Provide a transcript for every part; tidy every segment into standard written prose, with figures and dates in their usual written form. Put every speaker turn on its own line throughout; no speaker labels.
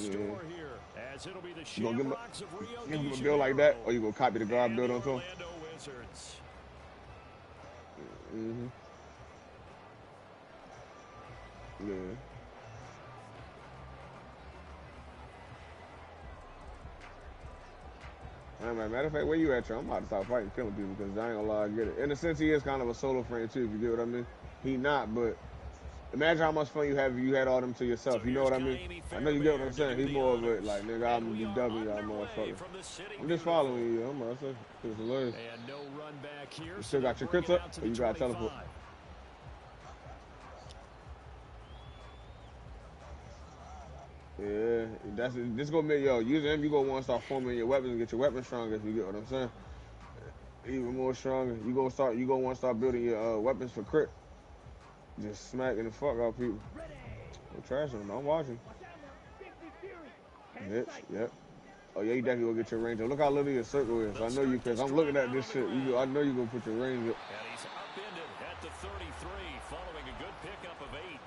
store here, as it'll be the
You gonna
Shamrocks of Rio
give him
de
a build like that,
Janeiro
or you gonna copy the guard
and
build
the
onto him?
Orlando Wizards.
Yeah. Matter of fact, where you at, Trump? I'm about to stop fighting killing people because I ain't gonna lie, I get it. In a sense, he is kind of a solo friend too, if you get what I mean. He not, but imagine how much fun you have if you had all them to yourself.
So
You know what I mean? I know you get what I'm saying. He's more of it, like, nigga, I'm gonna be dubbing y'all motherfuckers. I'm just following you. I'm about to say, it's hilarious.
And no run back here.
You still got your crits up, or you got teleport? Yeah, this gonna make using him. You gonna want to start forming your weapons and get your weapons stronger. If you get what I'm saying, even more stronger. You gonna want to start building your weapons for crit. Just smacking the fuck out people. I'm trashing them. I'm watching. Bitch, yep. Oh yeah, you definitely gonna get your range up. Look how little your circle is. I know you, cause I'm looking at this shit. I know you gonna put your range up.
And he's upended at the 33, following a good pickup of 8.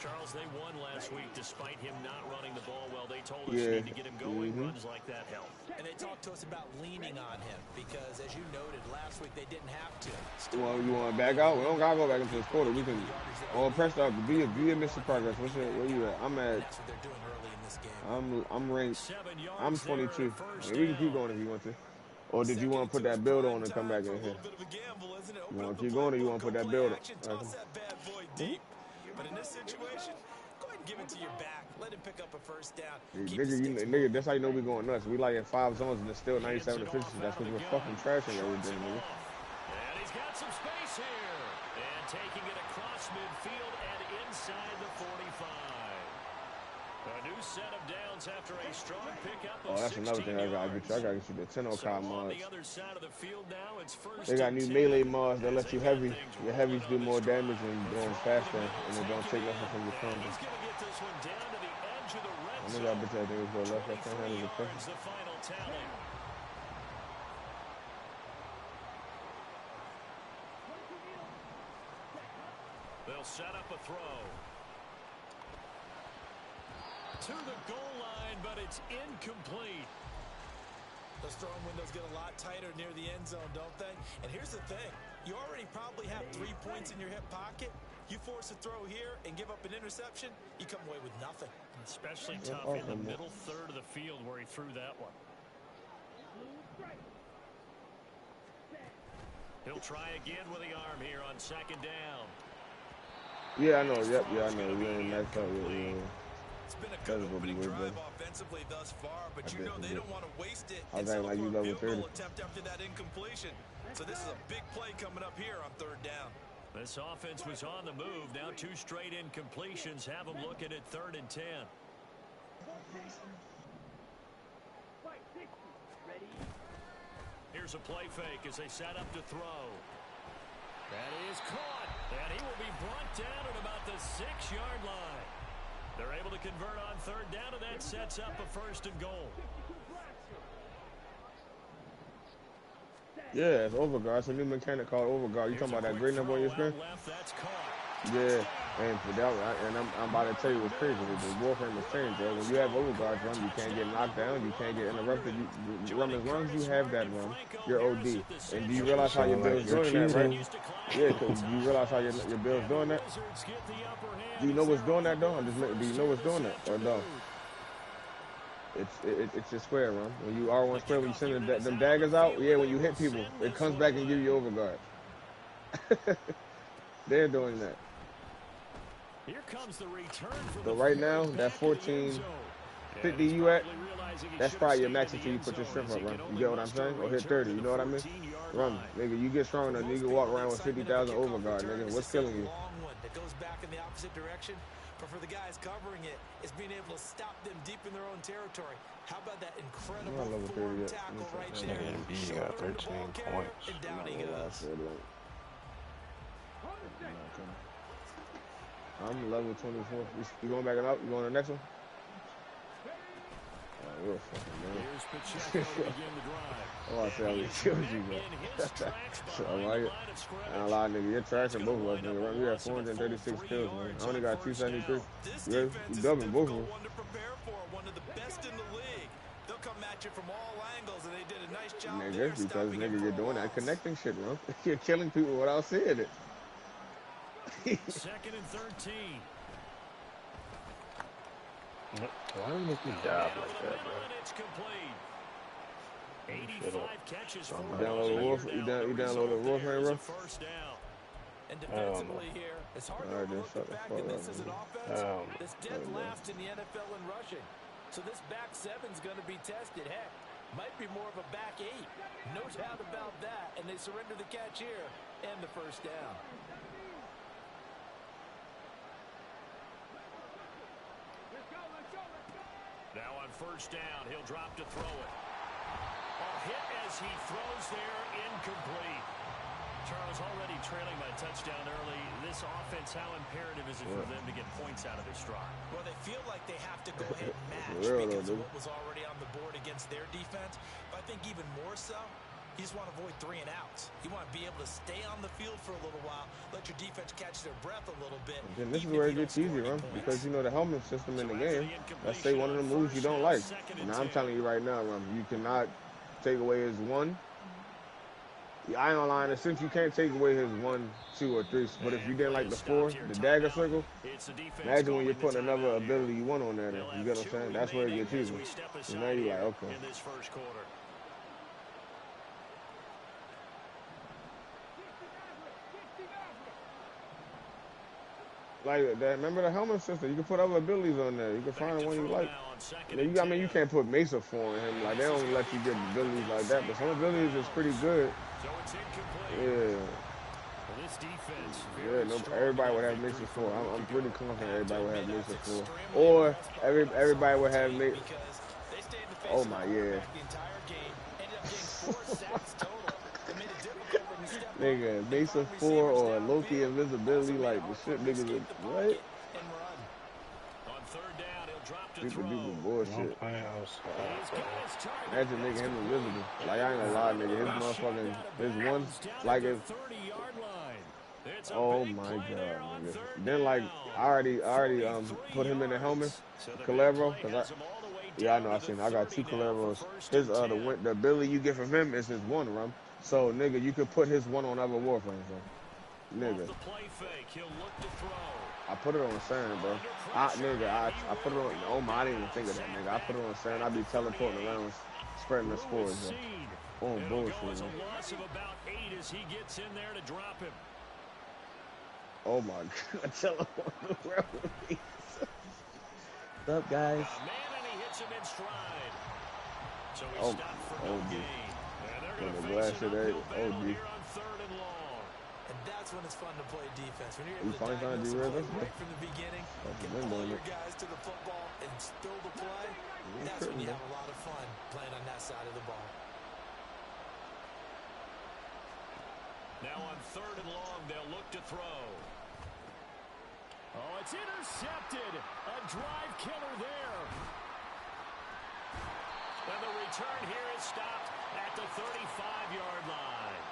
Charles, they won last week despite him not running the ball well. They told us you need to get him going. Runs like that help.
And they talked to us about leaning on him because, as you noted, last week they didn't have to.
Well, you want to back out? We don't gotta go back into this quarter. We can all press up. Be a Mr. Progress. Where you at? I'm at.
That's what they're doing early in this game.
I'm ranked. I'm 22. We can keep going if you want to. Or did you want to put that build on and come back in here? You want to keep going or you want to put that build on?
But in this situation, go ahead and give it to your back. Let him pick up a first down.
Nigga, that's how you know we going nuts. We like in 5 zones and it's still 97 efficiency. That's because we're fucking trashing everything, nigga.
And he's got some space here. And taking it across midfield and inside the 45. A new set of downs after a strong pickup of
that's another thing I gotta get you. I gotta get you the 10-0 mods.
The other side of the field now, it's first
they got new melee mods that let you heavy. Your heavies do more damage and going faster, and they don't take nothing from your combo.
He's gonna get this one down to the edge of the red
zone. I bet that thing was go left. I can't handle the pressure.
The final tally. They'll set up a throw. To the goal line, but it's incomplete.
Those throwing windows get a lot tighter near the end zone, don't they? And here's the thing. You already probably have 3 points in your hip pocket. You force a throw here and give up an interception, you come away with nothing.
Especially tough in the middle third of the field where he threw that one. He'll try again with the arm here on second down.
Yeah, I know. Yep, yeah, I know. We ain't messed up with
It's been a good opening drive offensively thus far, but you know they don't want to waste it.
I was like you level 30.
Attempt after that incompletion. So this is a big play coming up here on third down.
This offense was on the move. Now 2 straight incompletions have them looking at 3rd and 10. Here's a play fake as they set up to throw. That is caught, and he will be brought down at about the 6-yard line. They're able to convert on 3rd down, and that sets up a 1st and goal.
Yeah, it's overguard. It's a new mechanic called overguard. You talking about that green number on your screen? Yeah, and for that, I'm about to tell you what's crazy. The warframe has changed, bro. When you have overguard run, you can't get knocked down, you can't get interrupted. You run as long as you have that run, you're OD. And do you realize how your build's doing that, right? Yeah, because you realize how your build's doing that? Do you know what's doing that, though? Do you know what's doing that, or no? It's your square run. When you R1 square, when you send them daggers out, yeah, when you hit people, it comes back and give you overguard. They're doing that.
Here comes the return for
so right now, that 1450 you at, that's probably your max until you put your strength up, run. You get what I'm saying? Or hit 30, you know what I mean? Run. Nigga, you get strong enough, you can walk around with 50,000 overguard, nigga. What's killing you?
That goes back in the opposite direction. But for the guys covering it, it's being able to stop them deep in their own territory. How about that incredible forward tackle right there?
He got 13 points.
And down he goes.
I'm level 24. You going back up? You going to the next one? Oh, you're fucking man. Oh, I said I was killed you, bro. So, I don't lie, nigga. You're trashing both of us, nigga. You have 436 kills, man. I only got 273. You dubbing both of them.
you from all angles, and they did a nice job
Nigga,
there
because
stopping him
nigga,
for
you're
a
doing that
loss.
connecting shit, bro. You're killing people without seeing it.
2nd and 13.
Why don't you make me dive like that, bro?
It's complete. 85 catches for
You downloaded Warframe, bro?
First down. And defensively here, it's hard to overlook the fact that this is an offense that's dead last in the NFL in rushing. So this back seven's going to be tested. Heck, might be more of a back eight. No doubt about that. And they surrender the catch here and the first down.
Now on first down, he'll drop to throw it. A hit as he throws there, incomplete. Charles, already trailing by a touchdown early. This offense, how imperative is it for them to get points out of their stride?
Well, they feel like they have to go ahead and match because of what was already on the board against their defense. But I think even more so, you just want to avoid 3 and outs. You want to be able to stay on the field for a little while, let your defense catch their breath a little bit.
And this is where it gets easy, bro, because you know the helmet system in the game. Let's say one of the moves you don't like. And I'm telling you right now, Rum, you cannot take away his 1. I ain't gonna lie, in a sense, you can't take away his 1, 2, or 3. But if you didn't like the 4, the dagger circle, imagine when you're putting another ability you want on there. Then. You get what I'm saying? That's where it gets easy. So now you're like, okay.
In this first quarter.
Like that. Remember the helmet system? You can put other abilities on there. You can find the one you like. I mean, you can't put Mesa 4 on him. Like they don't let you get abilities like that. But some abilities is pretty good. Yeah. Yeah, no, everybody would have Mesa 4. I'm pretty confident everybody would have Mesa 4. Or everybody would have Mesa. Oh my, yeah. Nigga, Mesa 4 or Loki invisibility, like the shit niggas is, what?
On third down, he'll drop to
People
throw.
do bullshit. Imagine making him invisible. Like, I ain't gonna lie, nigga, his motherfucking, his one, like his, oh my god, nigga. Then, like, I already put him in the helmet, Calero, because I know I got 2 Caleros. His, the ability you get from him is his 1, Rum. So, nigga, you could put his 1 on other Warframes, bro. Nigga. I put it on Sand, bro. I put it on, oh my, I didn't even think of that, nigga. I put it on Sand. I be teleporting around, spreading the spores, bro. Oh, bullshit, man. Oh my god, teleporting around with me. What's up, guys? Oh, dude. The glass shit, OD.
And that's when it's fun to play defense. When you're able to diagnose the play right from the beginning, get all your guys to the football and spill the play, that's when you have a lot of fun playing on that side of the ball.
Now on third and long, they'll look to throw. Oh, it's intercepted. A drive killer there. And the return here is stopped at the 35-yard line.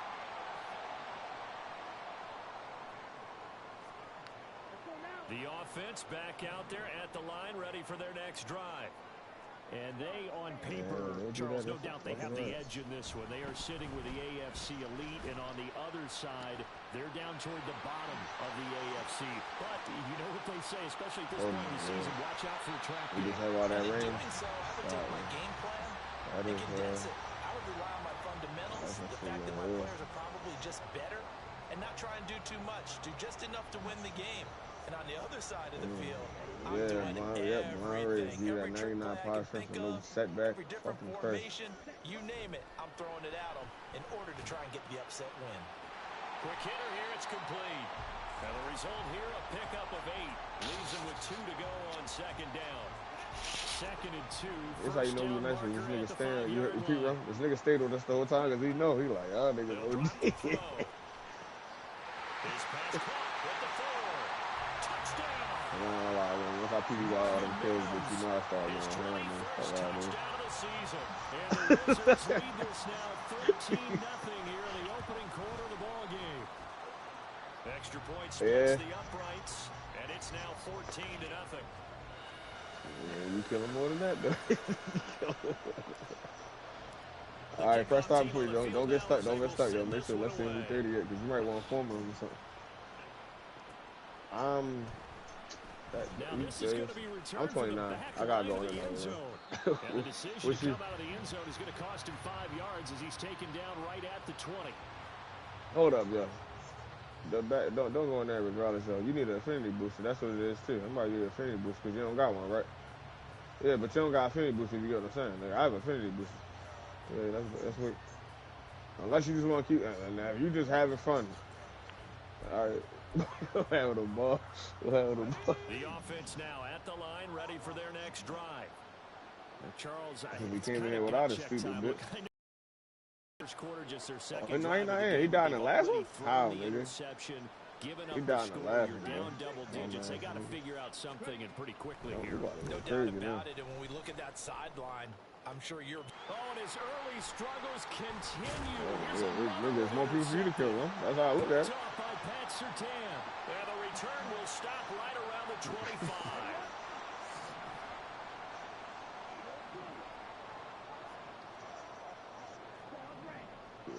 The offense back out there at the line, ready for their next drive. And they, on paper, Charles, no doubt they have the edge in this one. They are sitting with the AFC elite, and on the other side, they're down toward the bottom of the AFC. But you know what they say, especially at this point in the season, watch out for the trap.
You just have all that rain.
So I would take my game plan and condense it. I would rely on my fundamentals, the fact that my players are probably just better, and not try and do too much, do just enough to win the game. And on the other side of the field, I'm doing everything, every trick play I can think of, every different formation, you name it, I'm throwing it at them in order to try and get the upset win.
Quick hitter here, it's complete. And the result here, a pickup of 8. Leaves him with 2 to go on second down. 2nd and 2.
It's how you know you're nice when this nigga staying. You repeat, bro. This nigga stayed with us the whole time because he know. He like, oh, nigga, OG.
His pass caught with the 4. Touchdown.
Once I peed out all them kills, but you know I started going around, man. Fuck out, man.
And the Wizards lead this now 13-0 here in the opening quarter of the ball game. Extra points splits the uprights, and it's now 14-0.
Man, you kill him more than that, though. All right, press start before you don't get stuck. Don't get stuck, yo. Make sure. Let's see if we're 30 yet, because you might want to form him or something. I'm 29. I gotta go in there.
And the decision to come out of the end zone is going to cost him 5 yards as he's taken down right at the 20.
Hold up, yo. Don't go in there regardless, though. You need an affinity booster. That's what it is, too. I'm about to get an affinity booster because you don't got one, right? Yeah, but you don't got affinity booster if you get what I'm saying. Like, I have affinity booster. Yeah, that's what. Unless you just want to keep. Now, if you just having fun, all right. We'll have the ball.
The offense now at the line, ready for their next drive. Charles,
we came in here without a stupid bit.
First quarter, just their second.
No, he died in the last one. How, nigga? He died in the last one.
Down double digits. They got to figure out something and pretty quickly here.
No doubt about it. And when we look at that sideline, I'm sure you're.
Oh, and his early struggles continue.
There's more people for you to kill, huh? That's how I look at it.
By Pat Surtain. And the return will stop right around the 25.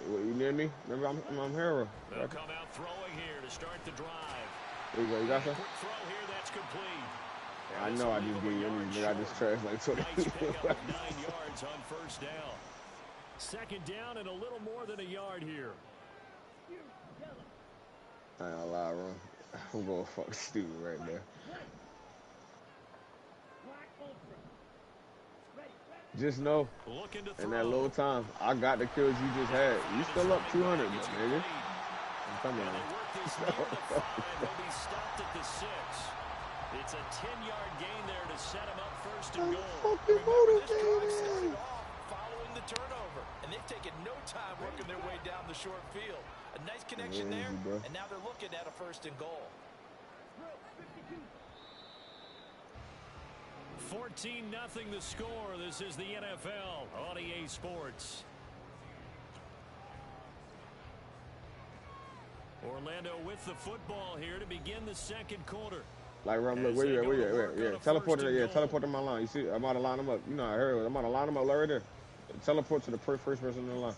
You near me? Remember, I'm Hero.
They'll come out throwing here to start the drive.
There you go. You got some?
Quick throw here. That's complete.
Yeah, I know I just gave you anything. I just trashed like 20.
Nice pickup of 9 yards on first down. Second down and a little more than a yard here.
I ain't gonna lie, Ron. I'm going fuck stupid right there. Just know, in that little time, I got the kills you just had. You still up 200, nigga. I'm coming on.
It's a 10-yard gain there to set him up first and goal.
Fucking motivated.
Following the turnover, and they've taken no time working their way down the short field. A nice connection there, and now they're looking at a first and goal.
14-0 the score. This is the NFL on EA Sports. Orlando with the football here to begin the second quarter.
Like, Rum, look, where you at? Yeah, teleport to my line. You see, I'm about to line them up. You know, I heard it. I'm about to line them up right there. Teleport to the first person in the line.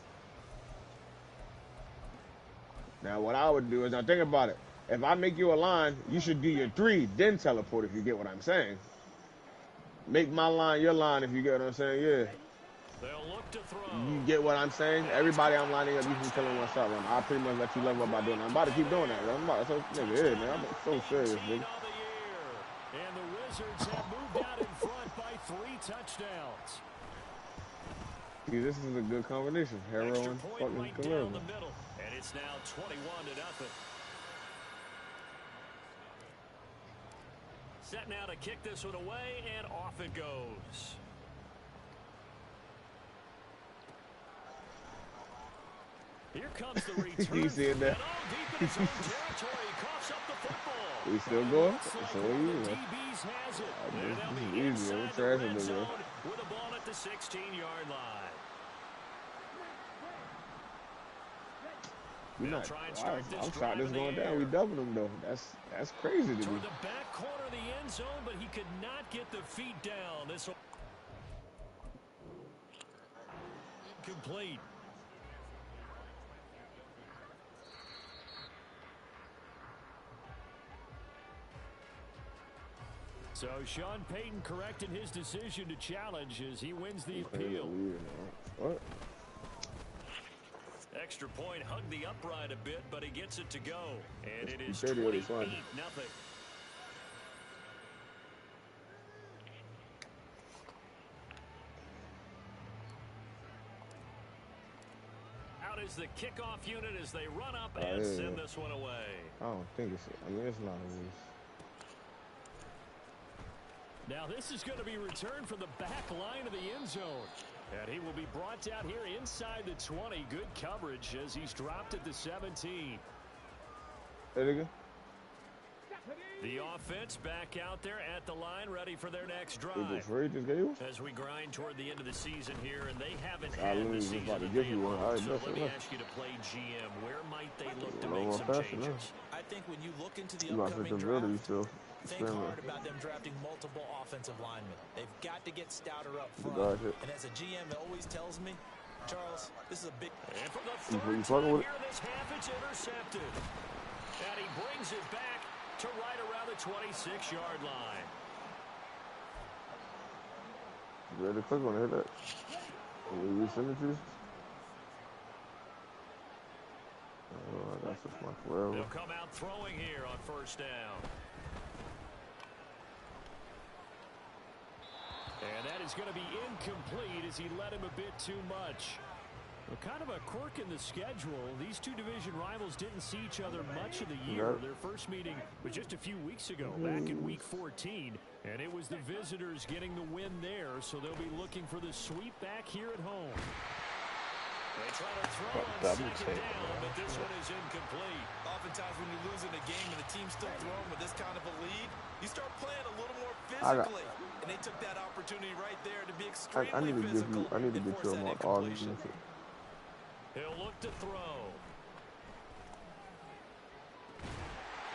Now, what I would do is, now think about it. If I make you a line, you should do your 3, then teleport, if you get what I'm saying. Make my line your line, if you get what I'm saying, yeah.
They'll look to throw.
You get what I'm saying? Everybody I'm lining up, you can kill in one shot, man. I pretty much let you level up by doing that. I'm about to keep doing that, man. Man. I'm so serious, nigga.
And the Wizards have moved out in front by 3 touchdowns.
See, this is a good combination. Hero and fucking
right down the middle. And it's now 21-0. Set now to kick this one away, and off it goes. Here comes the return.
You seeing that?
Deep in his own territory, he coughs up the football.
We still going? It's all you, man.
DBs has it.
This is easy. I'm trashing this, man.
With the ball at the 16-yard line.
I'm shocked this going down. We doubled him, though. That's crazy to me.
Toward the back corner of the end zone, but he could not get the feet down. This will complete. So Sean Payton correct in his decision to challenge as he wins the appeal.
What?
Extra point hugged the upright a bit, but he gets it to go. And it is 28-0. Out is the kickoff unit as they run up and send this one away.
I don't think it's. I mean, it's not a loose.
Now this is going to be returned from the back line of the end zone. And he will be brought down here inside the 20. Good coverage as he's dropped at the 17.
There you go.
The offense back out there at the line, ready for their next drive. As we grind toward the end of the season here, and they haven't had the season that they want. So let me ask you to play GM. Where might they look to make some changes?
I think when you look into the upcoming drive, Think hard about them drafting multiple offensive linemen. They've got to get stouter up front. And as a GM always tells me, Charles, this is a big...
And for the third time here in this half, it's intercepted. And he brings it back to right around the 26-yard line.
You ready to click on it? Hit that. We resend it to you? Oh, that's just my forever.
They'll come out throwing here on first down. And that is going to be incomplete as he led him a bit too much. Well, kind of a quirk in the schedule. These two division rivals didn't see each other much of the year. Their first meeting was just a few weeks ago, back in Week 14. And it was the visitors getting the win there, so they'll be looking for the sweep back here at home. They try to throw on second down, but this one is incomplete.
Oftentimes when you lose in a game and the team's still throwing with this kind of a lead, you start playing a little more physically. And they took that opportunity right there to be extremely physical.
I need to get you a more argument.
He'll look to throw.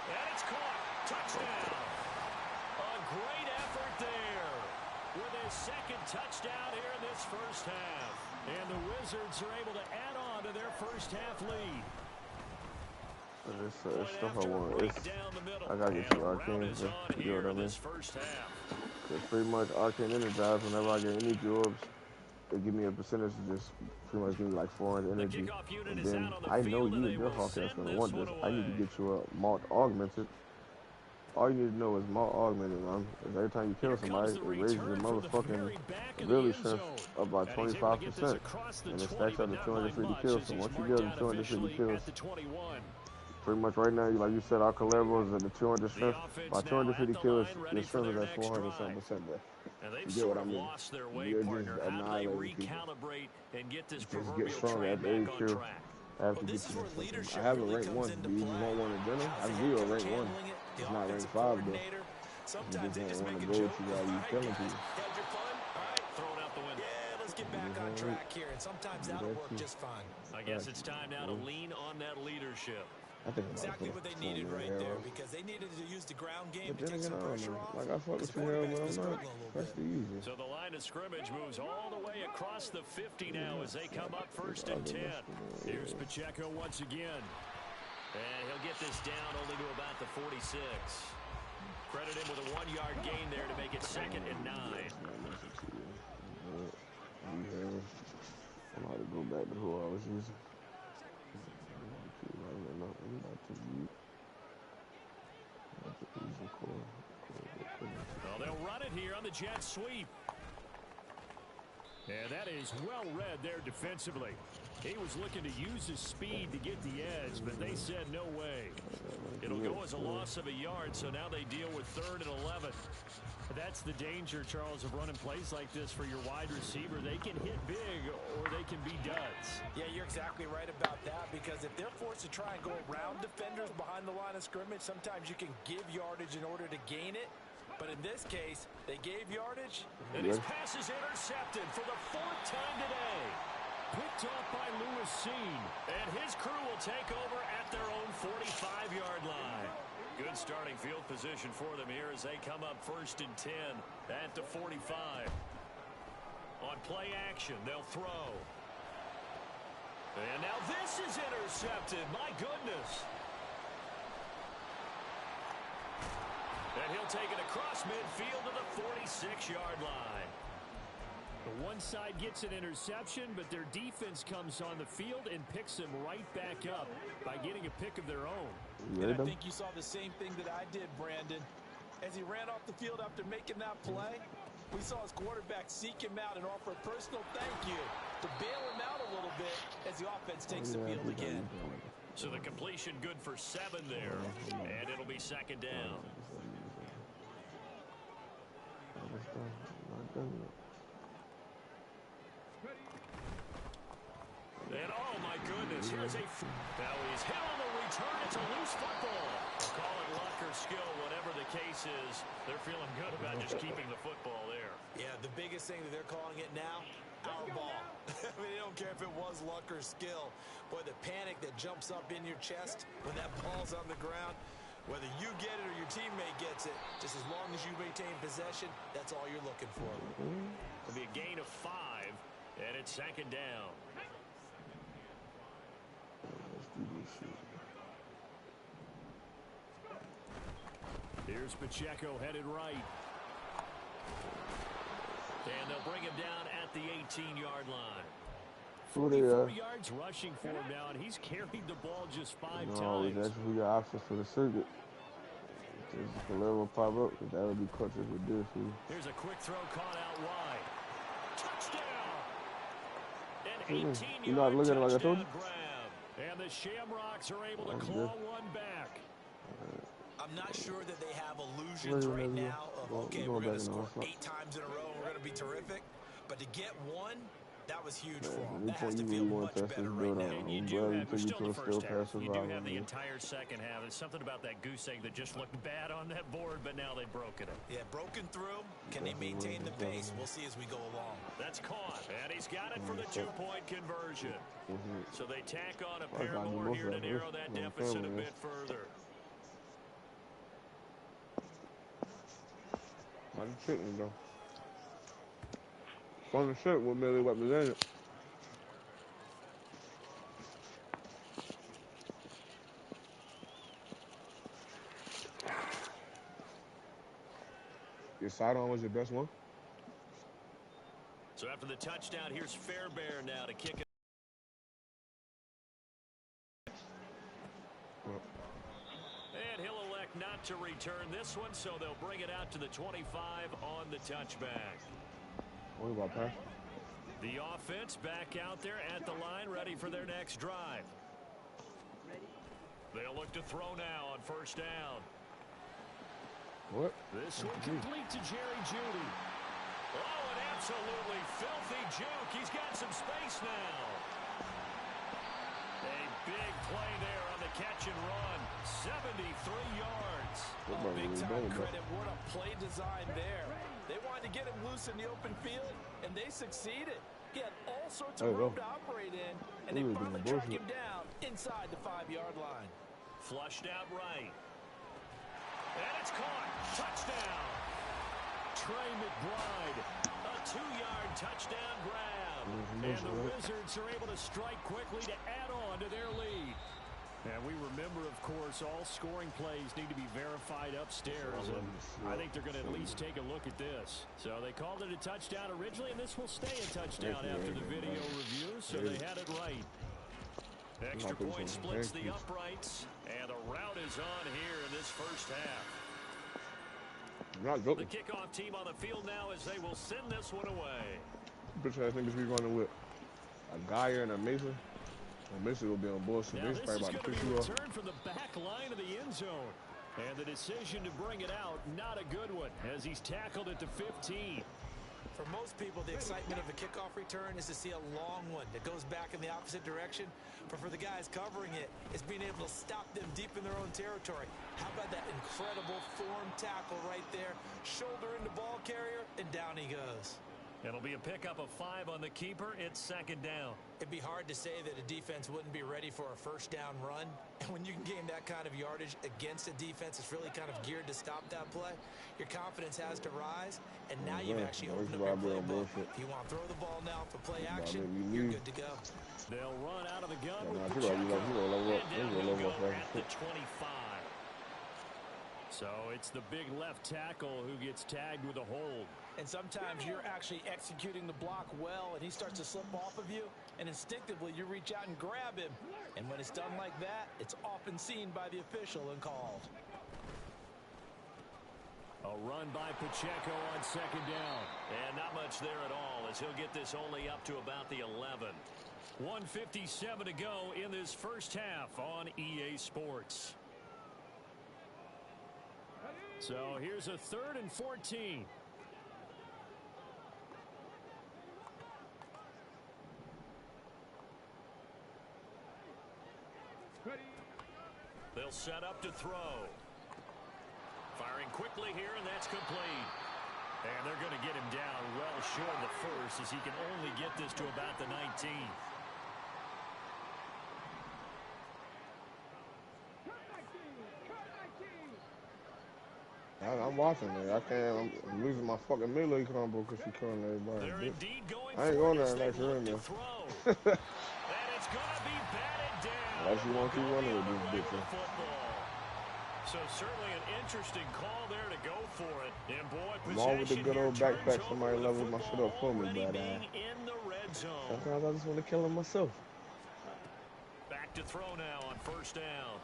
And it's caught. Touchdown. A great effort there with his second touchdown here in this first half. And the Wizards are able to add on to their first half lead.
It's stuff I want. I gotta get you Arcane. You know what I mean? It's pretty much Arcane Energize. Whenever I get any orbs, they give me a percentage to just pretty much give me like 400 energy. And then I know you and your Hawkeye gonna want this. I need to get you a Malt Augmented. All you need to know is Malt Augmented. Every time you kill somebody, it raises your motherfucking ability strength up by 25%. And it stacks up to 250 kills. So once you get to 250 kills, pretty much right now, like you said, our levels at the 200 strength. By 250 kills, your strength is at 400-something%.
And they've sort of lost their way, partner. How do they recalibrate and get this proverbial train back on track?
I have a rank 1. Do you just want one in general? I can give you a rank 1. It's not rank 5 though. You just don't want to go to while you killing people.
Thrown out the window.
Yeah, let's get back on track here, and sometimes that'll work just fine.
I guess it's time now to lean on that leadership.
Exactly what they needed right there, because they needed to use the ground game to take some pressure off.
Like I fuck with you, but I'm not. That's the easy.
So the line of scrimmage moves all the way across the 50 now as they come up first and 10. Here's Pacheco once again. And he'll get this down only to about the 46. Credit him with a 1-yard gain there to make it 2nd and 9.
I'm going to go back to who I was using.
Well, they'll run it here on the jet sweep. And that is well read there defensively. He was looking to use his speed to get the edge, but they said no way. It'll go as a loss of a yard, so now they deal with 3rd and 11. That's the danger, Charles, of running plays like this for your wide receiver. They can hit big or they can be duds.
Yeah, you're exactly right about that, because if they're forced to try and go around defenders behind the line of scrimmage, sometimes you can give yardage in order to gain it. But in this case, they gave yardage.
And his pass is intercepted for the 4th time today. Picked off by Lewis Seen. And his crew will take over at their own 45-yard line. Good starting field position for them here as they come up 1st and 10 at the 45. On play action, they'll throw. And now this is intercepted. My goodness. And he'll take it across midfield to the 46-yard line. The one side gets an interception, but their defense comes on the field and picks them right back up by getting a pick of their own.
And I think you saw the same thing that I did, Brandon. As he ran off the field after making that play, we saw his quarterback seek him out and offer a personal thank you to bail him out a little bit as the offense takes the field again.
So the completion good for 7 there, and it'll be 2nd down. And oh my goodness, here's a... Now he's hit on the return. It's a loose football. Call it luck or skill, whatever the case is. They're feeling good about just keeping the football there.
Yeah, the biggest thing that they're calling it now, our ball. I mean, they don't care if it was luck or skill. Boy, the panic that jumps up in your chest when that ball's on the ground. Whether you get it or your teammate gets it, just as long as you maintain possession, that's all you're looking for.
It'll be a gain of 5, and it's second down. Here's Pacheco headed right. And they'll bring him down at the 18-yard line. 44 yards rushing for him now, and he's carried the ball just 5 times.
That's who your options for the circuit. If the level pop up, that would be clutch if it did for you.
Here's a quick throw caught out wide. Touchdown! An 18-yard touchdown grab. And the Shamrocks are able to claw one back.
I'm not sure that they have illusions right now of, okay, we're going to score 8 times in a row and we're going to be terrific. But to get one, that was huge for them. That has to feel much better right now.
And you do have, we're still in the first half. You do have the entire second half. There's something about that goose egg that just looked bad on that board, but now they've broken it.
Yeah, broken through. Can they maintain the pace? We'll see as we go along.
That's caught, and he's got it for the 2-point conversion. So they tack on a pair more here to narrow that deficit a bit further.
I'm shooting though. On the shirt with Millie represented. Your sidearm was your best one?
So after the touchdown, here's Fairbairn now to kick it. And he'll elect not to return this one, so they'll bring it out to the 25 on the touchback.
What about pass?
The offense back out there at the line, ready for their next drive. They'll look to throw now on first down.
What?
This one complete to Jerry Jeudy. Oh, an absolutely filthy juke. He's got some space now. A big play there on the catch and run. 73 yards.
Big time credit. What a play design there. They wanted to get him loose in the open field, and they succeeded. He had all sorts of room to operate in, and they finally tracked him down inside the 5-yard line.
Flushed out right. And it's caught. Touchdown. Trey McBride. A 2-yard touchdown grab. And the Wizards are able to strike quickly to add on to their lead. And we remember, of course, all scoring plays need to be verified upstairs. And I think they're going to at least take a look at this. So they called it a touchdown originally, and this will stay a touchdown after the video review. So they had it right. Extra point splits the uprights, and a rout is on here in this first half. The kickoff team on the field now as they will send this one away.
Bitch, I think we're running with a guy and a Mason. Well, Mason will be on bullshit.
Now this is going to be a return from the back line of the end zone. And the decision to bring it out, not a good one, as he's tackled at the 15.
For most people, the excitement of the kickoff return is to see a long one that goes back in the opposite direction. But for the guys covering it, it's being able to stop them deep in their own territory. How about that incredible form tackle right there? Shoulder into ball carrier, and down he goes.
It'll be a pickup of 5 on the keeper. It's second down.
It'd be hard to say that a defense wouldn't be ready for a first down run. And when you can gain that kind of yardage against a defense that's really kind of geared to stop that play, your confidence has to rise. And now you've actually opened up your playbook. If you want to throw the ball now for play action, you're good to go.
They'll run out of the gun with Pacheco. And down he'll go at the 25. So it's the big left tackle who gets tagged with a hold.
And sometimes you're actually executing the block well, and he starts to slip off of you, and instinctively you reach out and grab him. And when it's done like that, it's often seen by the official and called.
A run by Pacheco on second down. And not much there at all, as he'll get this only up to about the 11. 1:57 to go in this first half on EA Sports. So here's a 3rd and 14. They'll set up to throw. Firing quickly here, and that's complete. And they're going to get him down well short of the first, as he can only get this to about the 19.
I'm watching it. I can't. I'm losing my fucking melee combo because she's killing everybody.
They're
Bitch.
indeed going
I ain't
for
going
it as
there
they
unless you're
look
in
to
there.
throw. And it's going to be batted down.
Unless you want to keep
Go
running
the
with
other
this
way
bitch.
with the football. So certainly an interesting call there to go for it. And boy,
I'm all with the
possession
good
here
old
turns
backpack.
over
Somebody
with the
leveled my shit
football
up for me,
already
but
being in the red zone.
sometimes I just want to kill him myself.
Back to throw now on first down.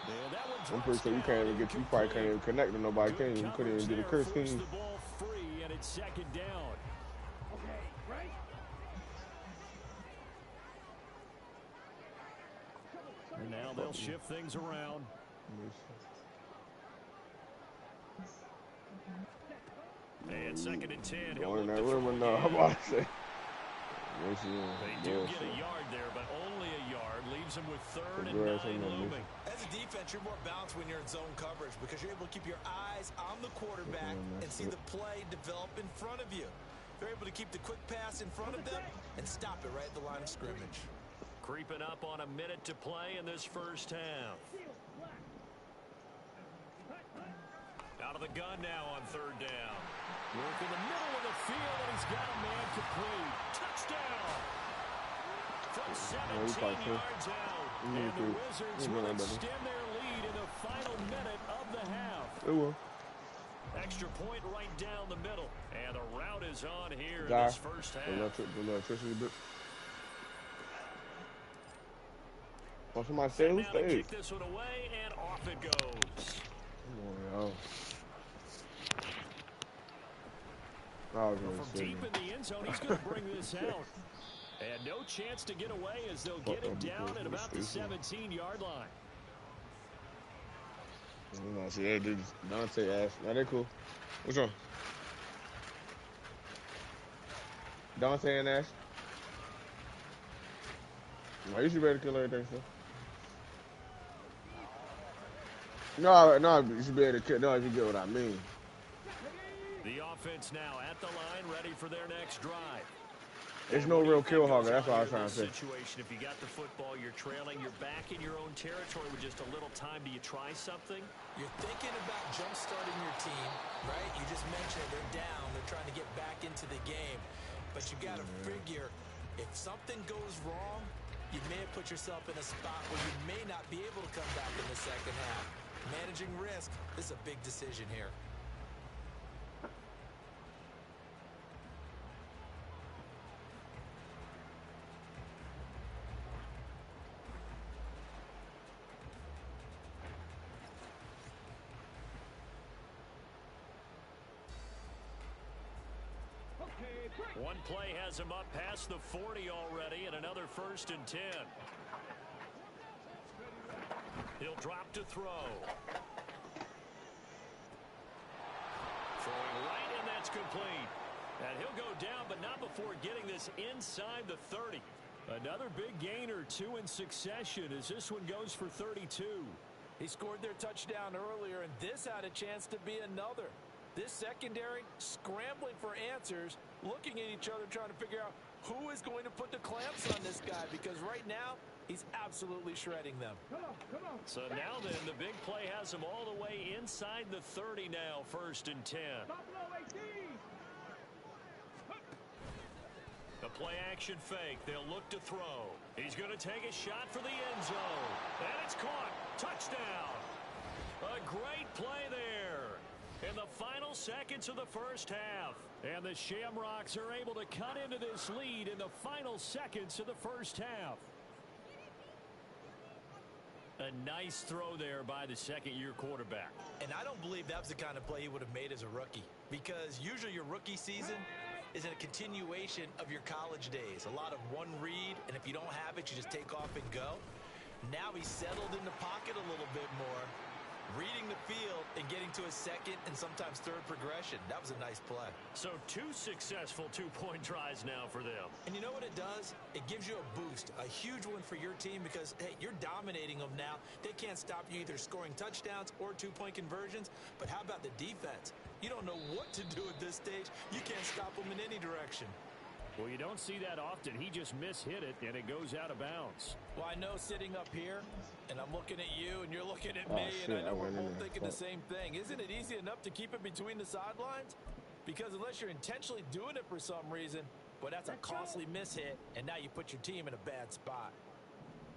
And that one
I'm pretty
drops
sure you
down,
can't even get. You probably can't even connect to nobody, can you? You couldn't even get a curse, can you?
The ball free, and it's second down.
Okay, right?
And now they'll shift things around. And second and 10. He'll
Going in
look
that
to
room
throw
or no?
again.
I'm about to say.
They do get a yard there, but only a yard. Leaves them with third and 9 looming.
As a defense, you're more balanced when you're in zone coverage because you're able to keep your eyes on the quarterback and see the play develop in front of you. You're able to keep the quick pass in front of them and stop it right at the line of scrimmage.
Creeping up on a minute to play in this first half. Out of the gun now on third down. Work in the middle of the field, and he's got a man complete. Touchdown! From 17 yards out. And the Wizards will extend their lead in the final minute of the half.
It will.
Extra point right down the middle. And the route is on here in this first half.
The electricity bit. Want somebody say who
Now to
stays?
kick this one away, and off it goes.
Come on, yo.
From deep in the end zone, he's going to bring this out. And no chance to get away as they'll get him down at about the 17-yard line.
See, that dude, Dante asked. Now, they cool. What's wrong? Dante and Ash? No, you should be able to kill everything, sir. No, you should be able to kill. No, if you get what I mean.
The offense now at the line, ready for their next drive.
There's no real kill hogger. That's what I was trying to say.
Situation, if you got the football, you're trailing, you're back in your own territory with just a little time. Do you try something?
You're thinking about jump-starting your team, right? You just mentioned they're down. They're trying to get back into the game. But you got to figure, if something goes wrong, you may have put yourself in a spot where you may not be able to come back in the second half. Managing risk, this is a big decision here.
One play has him up past the 40 already, and another first and 10. He'll drop to throw. Throwing right, and that's complete. And he'll go down, but not before getting this inside the 30. Another big gain or two in succession as this one goes for 32.
He scored their touchdown earlier, and this had a chance to be another. This secondary scrambling for answers, looking at each other, trying to figure out who is going to put the clamps on this guy, because right now he's absolutely shredding them.
Come on.
So now then, the big play has him all the way inside the 30 now, first and 10. The play action fake. They'll look to throw. He's going to take a shot for the end zone. And it's caught. Touchdown. A great play there. In the final seconds of the first half. And the Shamrocks are able to cut into this lead in the final seconds of the first half. A nice throw there by the second-year quarterback.
And I don't believe that was the kind of play he would have made as a rookie, because usually your rookie season is a continuation of your college days. A lot of one read, and if you don't have it, you just take off and go. Now he's settled in the pocket a little bit more, reading the field and getting to a second and sometimes third progression. That was a nice play.
So two successful two-point tries now for them.
And you know what it does? It gives you a boost, a huge one for your team, because, hey, you're dominating them now. They can't stop you either scoring touchdowns or two-point conversions. But how about the defense? You don't know what to do at this stage. You can't stop them in any direction.
Well, you don't see that often. He just mishit it, and it goes out of bounds.
Well, I know sitting up here, and I'm looking at you, and you're looking at me,
Shit,
and I know we're
went in
both
there.
thinking the same thing. Isn't it easy enough to keep it between the sidelines? Because unless you're intentionally doing it for some reason, well, that's a costly mishit, and now you put your team in a bad spot.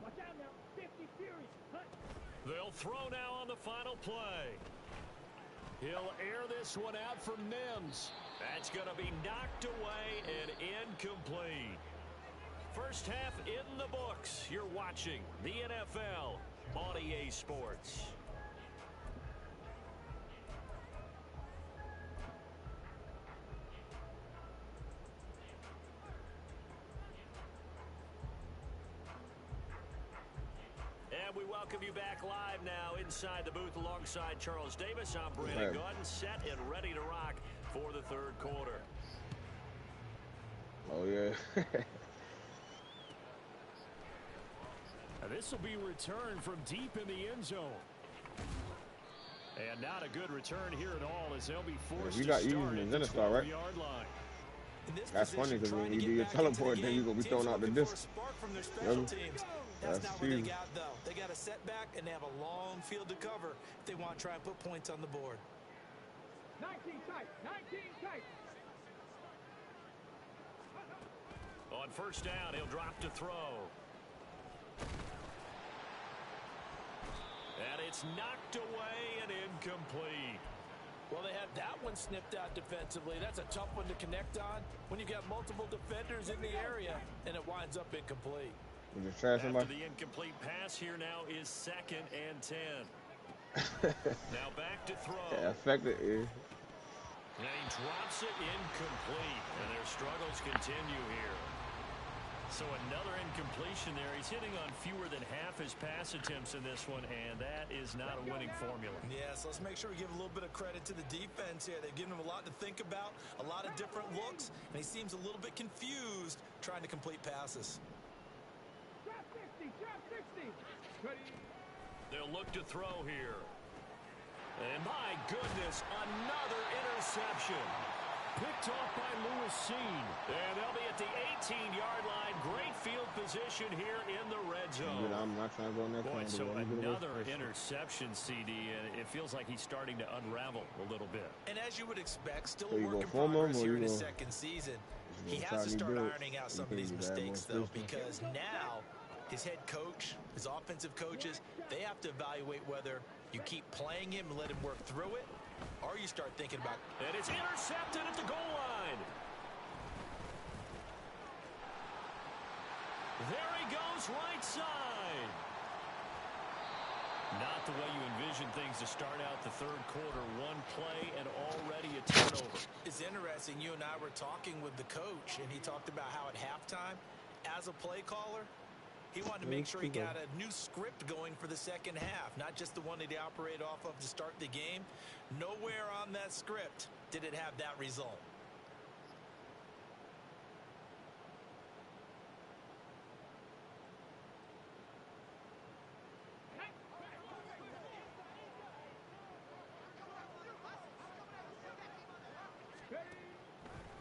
Watch out now. 50 Fury. Hut.
They'll throw now on the final play. He'll air this one out for Mims. That's going to be knocked away and incomplete. First half in the books. You're watching the NFL on EA Sports. And we welcome you back live now inside the booth alongside Charles Davis. I'm Brandon Gordon, set and ready to rock for the third quarter.
Oh, yeah.
This will be returned from deep in the end zone. And not a good return here at all as they'll be forced to start at the 12-yard line.
That's funny because when you do your teleport, then you're going to be thrown out the distance.
That's not what they got, though. They got a setback, and they have a long field to cover if they want to try and put points on the board.
19 tight. 19 tight.
On first down, he'll drop to throw. And it's knocked away and incomplete.
Well, they had that one snipped out defensively. That's a tough one to connect on when you've got multiple defenders in the area, and it winds up incomplete.
After the incomplete pass here now is 2nd and 10. Now back to throw.
Yeah, effective.
And he drops it incomplete. And their struggles continue here. So another incompletion there. He's hitting on fewer than half his pass attempts in this one, and that is not a winning formula.
Yes, let's make sure we give a little bit of credit to the defense here. They've given him a lot to think about, a lot of different looks, and he seems a little bit confused trying to complete passes.
Drop 60. Drop 60. Ready.
They'll look to throw here. And my goodness, another interception. Picked off by Lewis Seen. And they'll be at the 18-yard line. Great field position here in the red zone.
I'm not trying to go next.
Boy, so another interception, CD, and it feels like he's starting to unravel a little bit.
And as you would expect, still a work in progress here in his second season. He has to start ironing out some of these mistakes, though, because now his head coach, his offensive coaches, they have to evaluate whether you keep playing him and let him work through it, or you start thinking about...
And it's intercepted at the goal line. There he goes, right side. Not the way you envision things to start out the third quarter. One play and already a turnover.
It's interesting. You and I were talking with the coach, and he talked about how at halftime, as a play caller, he wanted to make sure he got a new script going for the second half, not just the one that he operated off of to start the game. Nowhere on that script did it have that result.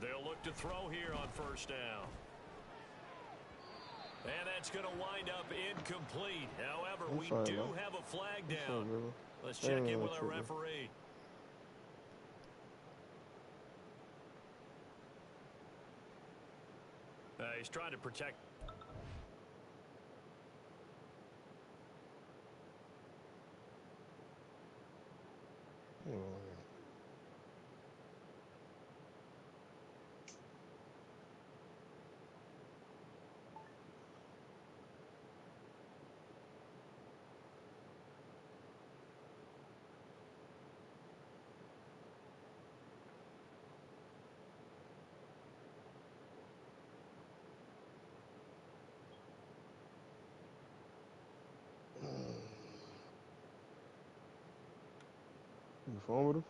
They'll look to throw here on first down. And that's going to wind up incomplete. However, we do have a flag down. Let's check in with our referee. He's trying to protect.
You phone with him?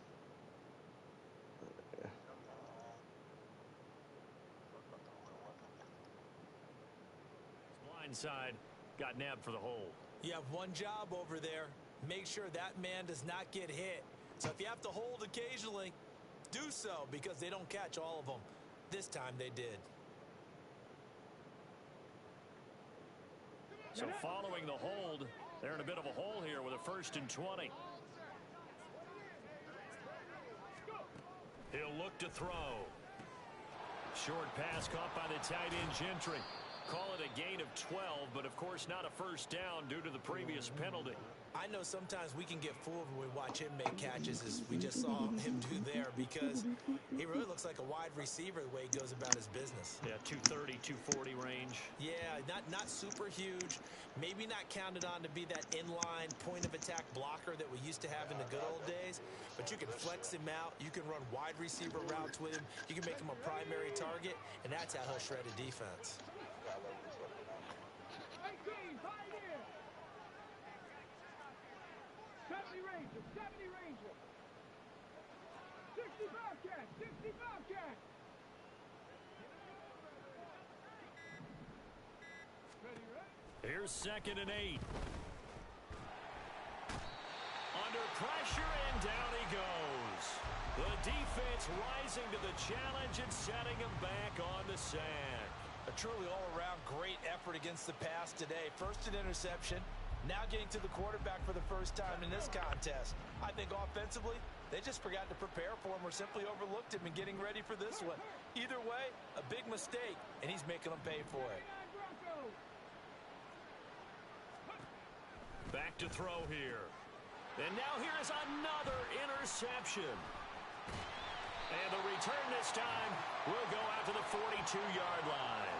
Blindside got nabbed for the hold.
You have one job over there. Make sure that man does not get hit. So if you have to hold occasionally, do so, because they don't catch all of them. This time they did.
So following the hold, they're in a bit of a hole here with a 1st and 20. He'll look to throw. Short pass caught by the tight end Gentry. Call it a gain of 12, but of course not a 1st down due to the previous penalty.
I know sometimes we can get fooled when we watch him make catches, as we just saw him do there, because he really looks like a wide receiver the way he goes about his business.
Yeah, 230, 240 range.
Yeah, not super huge. Maybe not counted on to be that inline point-of-attack blocker that we used to have in the good old days, but you can flex him out. You can run wide receiver routes with him. You can make him a primary target, and that's how he'll shred a defense.
18, Pioneer. 70 Ranger, 70 Ranger. 60 Bobcat, 60 Bobcat. Ready, right?
Here's 2nd and 8. Under pressure, and down he goes. The defense rising to the challenge and setting him back on the sack.
A truly all-around great effort against the pass today. First an interception, now getting to the quarterback for the first time in this contest. I think offensively, they just forgot to prepare for him or simply overlooked him in getting ready for this one. Either way, a big mistake, and he's making them pay for it.
Back to throw here. And now here is another interception. And the return this time will go out to the 42-yard line.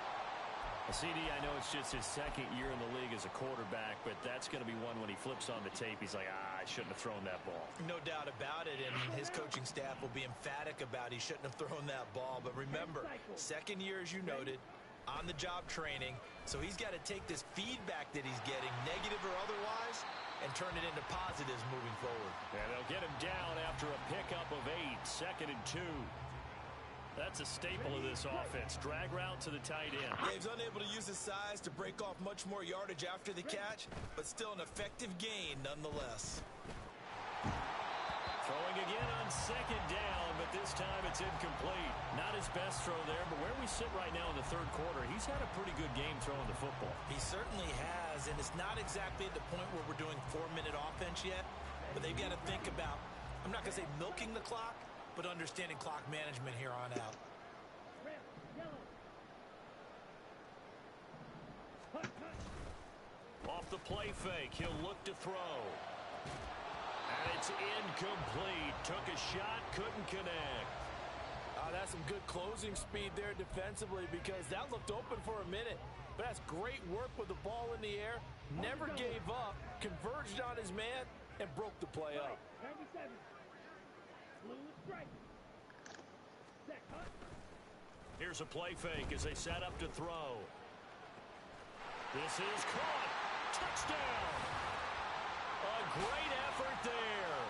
CD, I know it's just his 2nd year in the league as a quarterback, but that's going to be one when he flips on the tape, he's like, I shouldn't have thrown that ball.
No doubt about it, and his coaching staff will be emphatic about he shouldn't have thrown that ball. But remember, 2nd year, as you noted, on-the-job training, so he's got to take this feedback that he's getting, negative or otherwise, and turn it into positives moving forward.
And they'll get him down after a pickup of 8, 2nd and 2. That's a staple of this offense. Drag route to the tight end.
Yeah, he's unable to use his size to break off much more yardage after the catch, but still an effective gain nonetheless.
Throwing again on 2nd down, but this time it's incomplete. Not his best throw there, but where we sit right now in the 3rd quarter, he's had a pretty good game throwing the football.
He certainly has, and it's not exactly at the point where we're doing 4-minute offense yet, but they've got to think about, I'm not going to say milking the clock, but understanding clock management here on out.
Off the play fake, he'll look to throw. And it's incomplete. Took a shot, couldn't connect.
That's some good closing speed there defensively, because that looked open for a minute. But that's great work with the ball in the air. Never gave up, converged on his man, and broke the play up.
97. Blue strike. Set, cut.
Here's a play fake as they set up to throw. This is caught. Touchdown. A great effort there.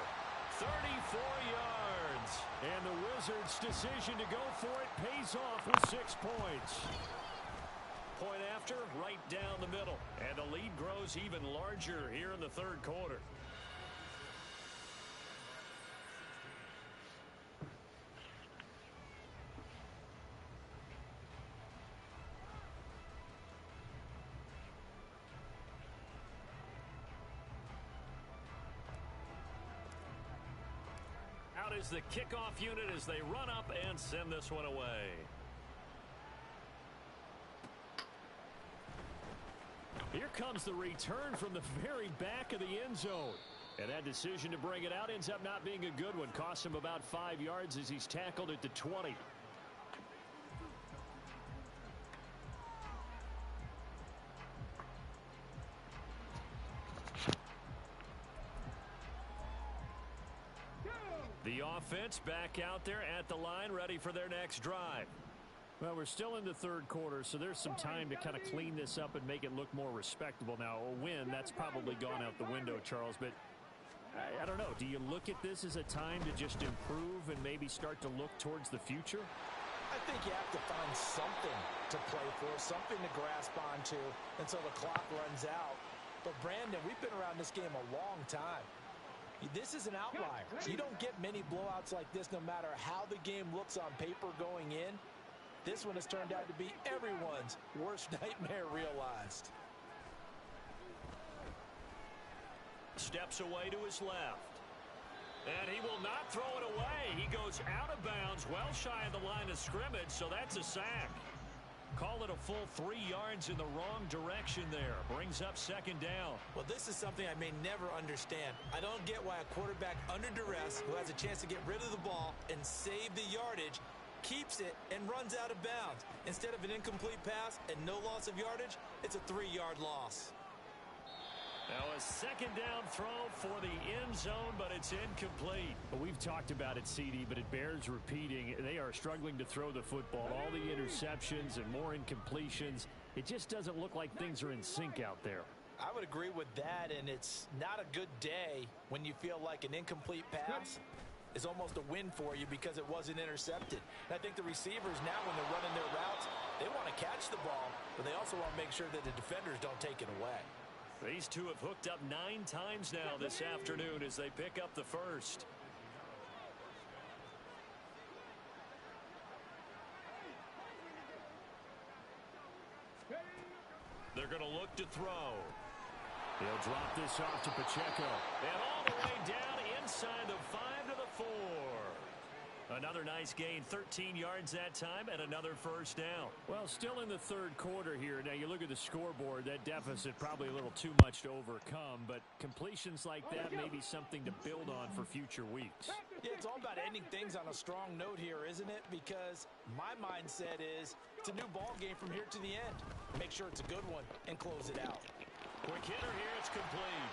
34 yards. And the Wizards' decision to go for it pays off with 6 points. Point after, right down the middle. And the lead grows even larger here in the 3rd quarter. Out is the kickoff unit as they run up and send this one away. Here comes the return from the very back of the end zone. And that decision to bring it out ends up not being a good one. Costs him about 5 yards as he's tackled at the 20. The offense back out there at the line, ready for their next drive. Well, we're still in the 3rd quarter, so there's some time to kind of clean this up and make it look more respectable. Now, a win, that's probably gone out the window, Charles, but I don't know. Do you look at this as a time to just improve and maybe start to look towards the future?
I think you have to find something to play for, something to grasp onto until the clock runs out. But, Brandon, we've been around this game a long time. This is an outlier. You don't get many blowouts like this no matter how the game looks on paper going in. This one has turned out to be everyone's worst nightmare realized.
Steps away to his left. And he will not throw it away. He goes out of bounds, well shy of the line of scrimmage, so that's a sack. Call it a full 3 yards in the wrong direction there. Brings up second down.
Well, this is something I may never understand. I don't get why a quarterback under duress who has a chance to get rid of the ball and save the yardage keeps it and runs out of bounds. Instead of an incomplete pass and no loss of yardage, it's a 3-yard loss.
Now a second down throw for the end zone, but it's incomplete.
Well, we've talked about it, CD, but it bears repeating. They are struggling to throw the football. All the interceptions and more incompletions. It just doesn't look like things are in sync out there.
I would agree with that, and it's not a good day when you feel like an incomplete pass is almost a win for you because it wasn't intercepted. And I think the receivers now, when they're running their routes, they want to catch the ball, but they also want to make sure that the defenders don't take it away.
These two have hooked up 9 times now this afternoon as they pick up the first. They're going to look to throw. He'll drop this off to Pacheco. And all the way down inside the 5 to the 4. Another nice gain, 13 yards that time, and another first down.
Well, still in the third quarter here. Now, you look at the scoreboard, that deficit probably a little too much to overcome, but completions like that may be something to build on for future weeks.
Yeah, it's all about ending things on a strong note here, isn't it? Because my mindset is it's a new ball game from here to the end. Make sure it's a good one and close it out.
Quick hitter here, it's complete.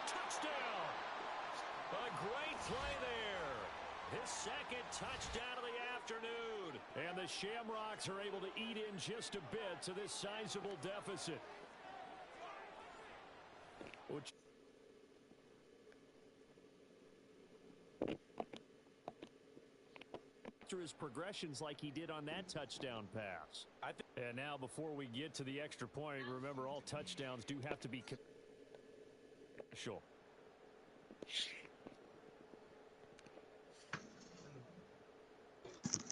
Touchdown! A great play there. His second touchdown of the afternoon.
And the Shamrocks are able to eat in just a bit to this sizable deficit. Through his progressions like he did on that touchdown pass. And now before we get to the extra point, remember all touchdowns do have to be sure.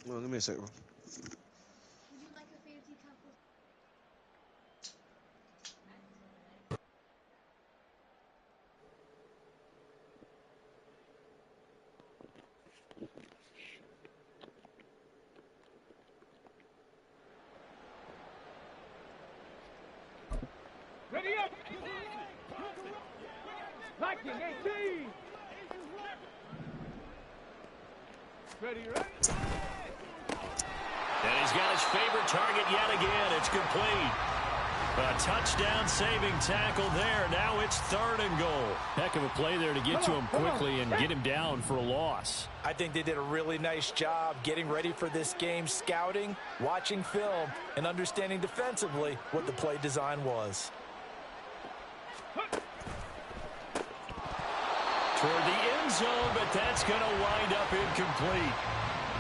Well, give me a second.
Would you like a fancy couple?
Ready up! Liking 18! Ready, right?
And he's got his favorite target yet again. It's complete. A touchdown-saving tackle there. Now it's 3rd and goal.
Heck of a play there to get to him quickly and get him down for a loss.
I think they did a really nice job getting ready for this game, scouting, watching film, and understanding defensively what the play design was.
Toward the end zone, but that's going to wind up incomplete.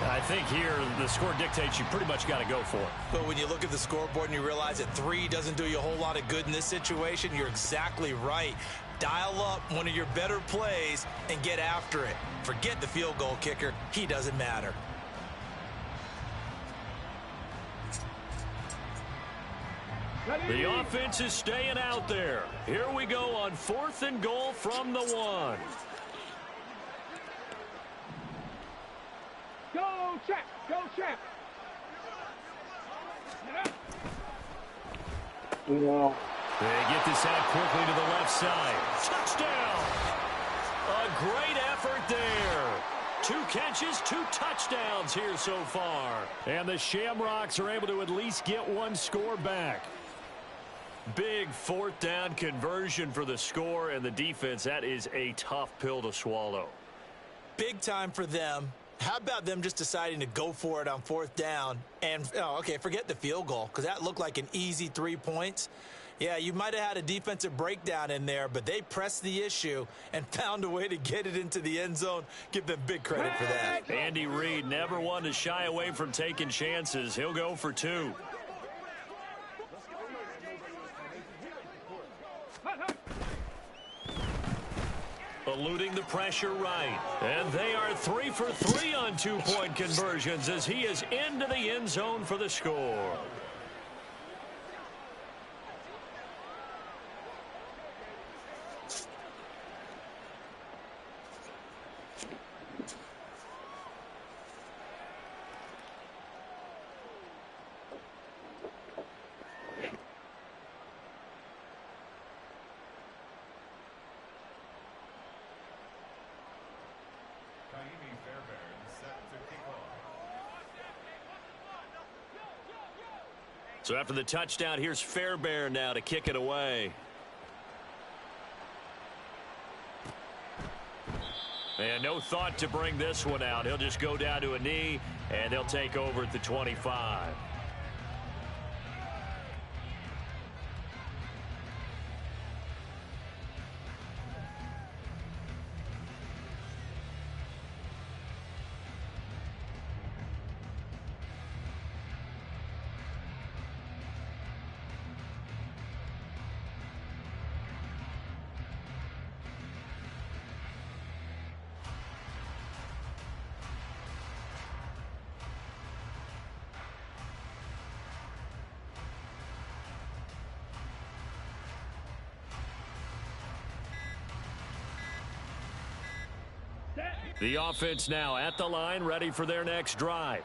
I think here the score dictates you pretty much got to go for it.
But when you look at the scoreboard and you realize that 3 doesn't do you a whole lot of good in this situation, you're exactly right. Dial up one of your better plays and get after it. Forget the field goal kicker. He doesn't matter.
The offense is staying out there. Here we go on 4th and goal from the 1.
Go check! Go check!
No.
They get this out quickly to the left side. Touchdown! A great effort there. 2 catches, 2 touchdowns here so far.
And the Shamrocks are able to at least get 1 score back.
Big 4th down conversion for the score and the defense. That is a tough pill to swallow.
Big time for them. How about them just deciding to go for it on 4th down? And, okay, forget the field goal, because that looked like an easy 3 points. Yeah, you might have had a defensive breakdown in there, but they pressed the issue and found a way to get it into the end zone. Give them big credit for that.
Andy Reid never one to shy away from taking chances. He'll go for 2. Eluding the pressure right. And they are 3 for 3 on 2-point conversions as he is into the end zone for the score. So after the touchdown, here's Fairbairn now to kick it away. And no thought to bring this one out. He'll just go down to a knee, and they'll take over at the 25. The offense now at the line, ready for their next drive.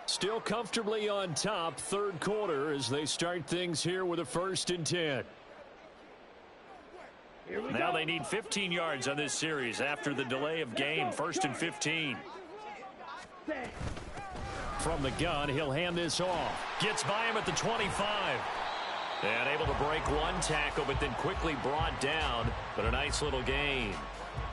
Still comfortably on top, third quarter, as they start things here with a 1st and 10. Now they need 15 yards on this series after the delay of game. 1st and 15. From the gun, he'll hand this off. Gets by him at the 25. And able to break one tackle, but then quickly brought down. But a nice little gain.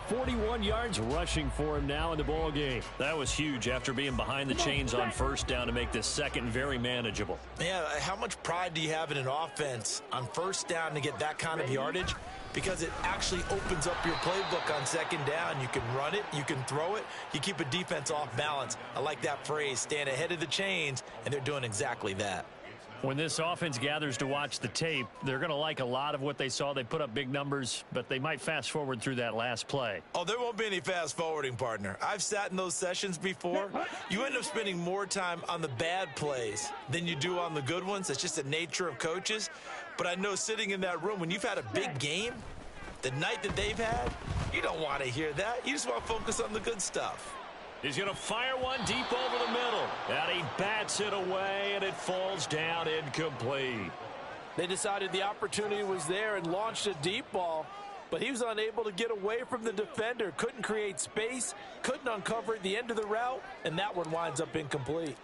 41 yards rushing for him now in the ball game. That was huge after being behind the chains on 1st down to make this second very manageable.
Yeah, how much pride do you have in an offense on 1st down to get that kind of yardage? Because it actually opens up your playbook on 2nd down. You can run it, you can throw it, you keep a defense off balance. I like that phrase, stand ahead of the chains, and they're doing exactly that.
When this offense gathers to watch the tape, they're going to like a lot of what they saw. They put up big numbers, but they might fast forward through that last play.
Oh, there won't be any fast forwarding, partner. I've sat in those sessions before. You end up spending more time on the bad plays than you do on the good ones. It's just the nature of coaches. But I know sitting in that room, when you've had a big game, the night that they've had, you don't want to hear that. You just want to focus on the good stuff.
He's going to fire one deep over the middle. And he bats it away, and it falls down incomplete.
They decided the opportunity was there and launched a deep ball, but he was unable to get away from the defender. Couldn't create space, couldn't uncover at the end of the route, and that one winds up incomplete.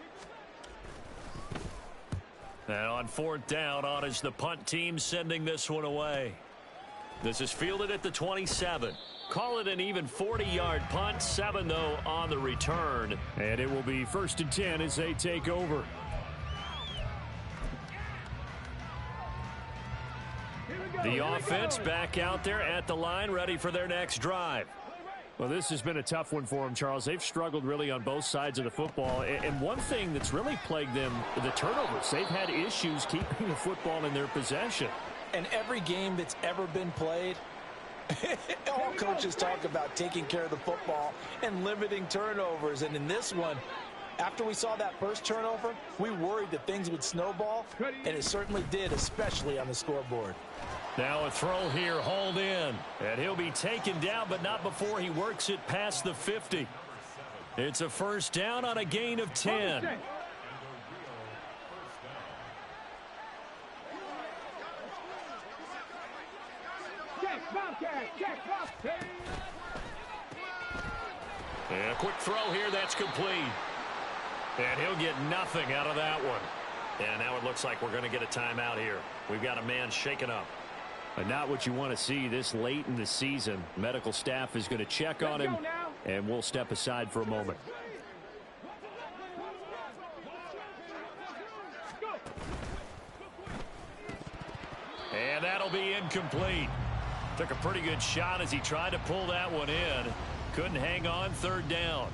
And on 4th down, on is the punt team sending this one away. This is fielded at the 27. Call it an even 40-yard punt. 7, though, on the return.
And it will be 1st and 10 as they take over. The offense back out there at the line, ready for their next drive. Well, this has been a tough one for them, Charles. They've struggled really on both sides of the football. And one thing that's really plagued them, the turnovers. They've had issues keeping the football in their possession.
And every game that's ever been played, all coaches talk about taking care of the football and limiting turnovers. And in this one, after we saw that first turnover, we worried that things would snowball, and it certainly did, especially on the scoreboard.
Now a throw here, hauled in. And he'll be taken down, but not before he works it past the 50. It's a 1st down on a gain of 10. And a quick throw here, that's complete. And he'll get nothing out of that one. And now it looks like we're going to get a timeout here. We've got a man shaken up.
And not what you want to see this late in the season. Medical staff is going to check on him, and we'll step aside for a moment.
And that'll be incomplete. Took a pretty good shot as he tried to pull that one in. Couldn't hang on, 3rd down.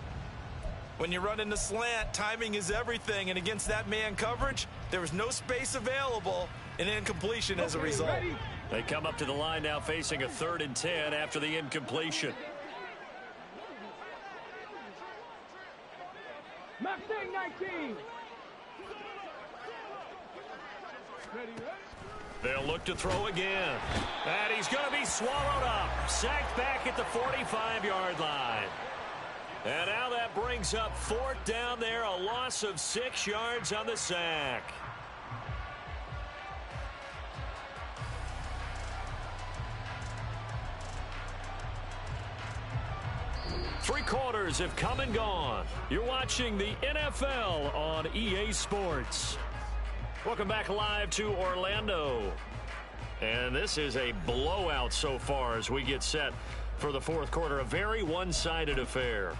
When you run in the slant, timing is everything. And against that man coverage, there was no space available, and incompletion as a result.
They come up to the line now facing a 3rd and 10 after the incompletion.
Mustang 19.
They'll look to throw again. And he's going to be swallowed up. Sacked back at the 45-yard line. And now that brings up 4th down there. A loss of 6 yards on the sack. Three quarters have come and gone. You're watching the NFL on EA Sports.
Welcome back live to Orlando. And this is a blowout so far as we get set for the fourth quarter. A very one-sided affair.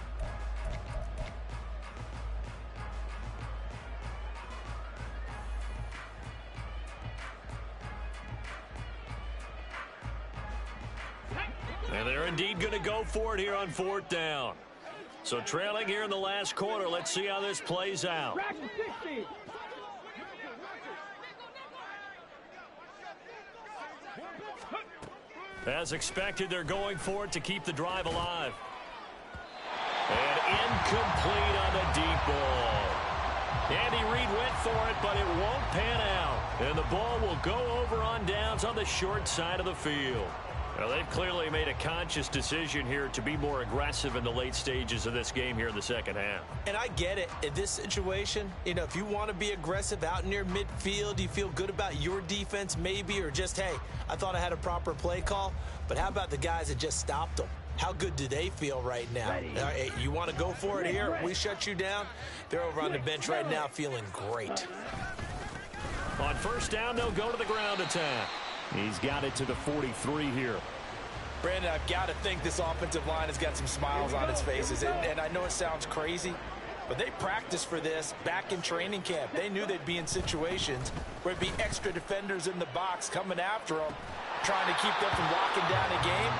And they're indeed going to go for it here on fourth down. So trailing here in the last quarter. Let's see how this plays out. As expected, they're going for it to keep the drive alive. And incomplete on the deep ball. Andy Reid went for it, but it won't pan out. And the ball will go over on downs on the short side of the field. Well, they've clearly made a conscious decision here to be more aggressive in the late stages of this game here in the second half.
And I get it. In this situation, you know, if you want to be aggressive out near midfield, you feel good about your defense maybe, or just, hey, I thought I had a proper play call. But how about the guys that just stopped them? How good do they feel right now? Hey, you want to go for it here? We shut you down. They're over on the bench right now feeling great.
On first down, they'll go to the ground attack. He's got it to the 43 here.
Brandon, I've got to think this offensive line has got some smiles on its faces. And I know it sounds crazy, but they practiced for this back in training camp. They knew they'd be in situations where it'd be extra defenders in the box coming after them, trying to keep them from locking down a game.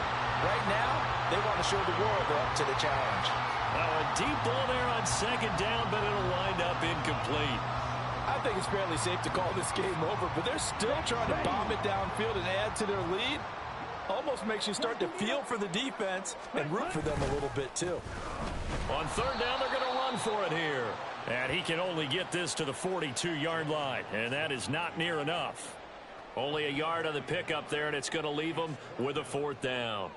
Right now, they want to show the world they're up to the challenge.
Now a deep ball there on second down, but it'll wind up incomplete.
I think it's fairly safe to call this game over, but they're still trying to bomb it downfield and add to their lead. Almost makes you start to feel for the defense and root for them a little bit, too.
On third down, they're going to run for it here. And he can only get this to the 42-yard line, and that is not near enough. Only a yard on the pickup there, and it's going to leave them with a fourth down.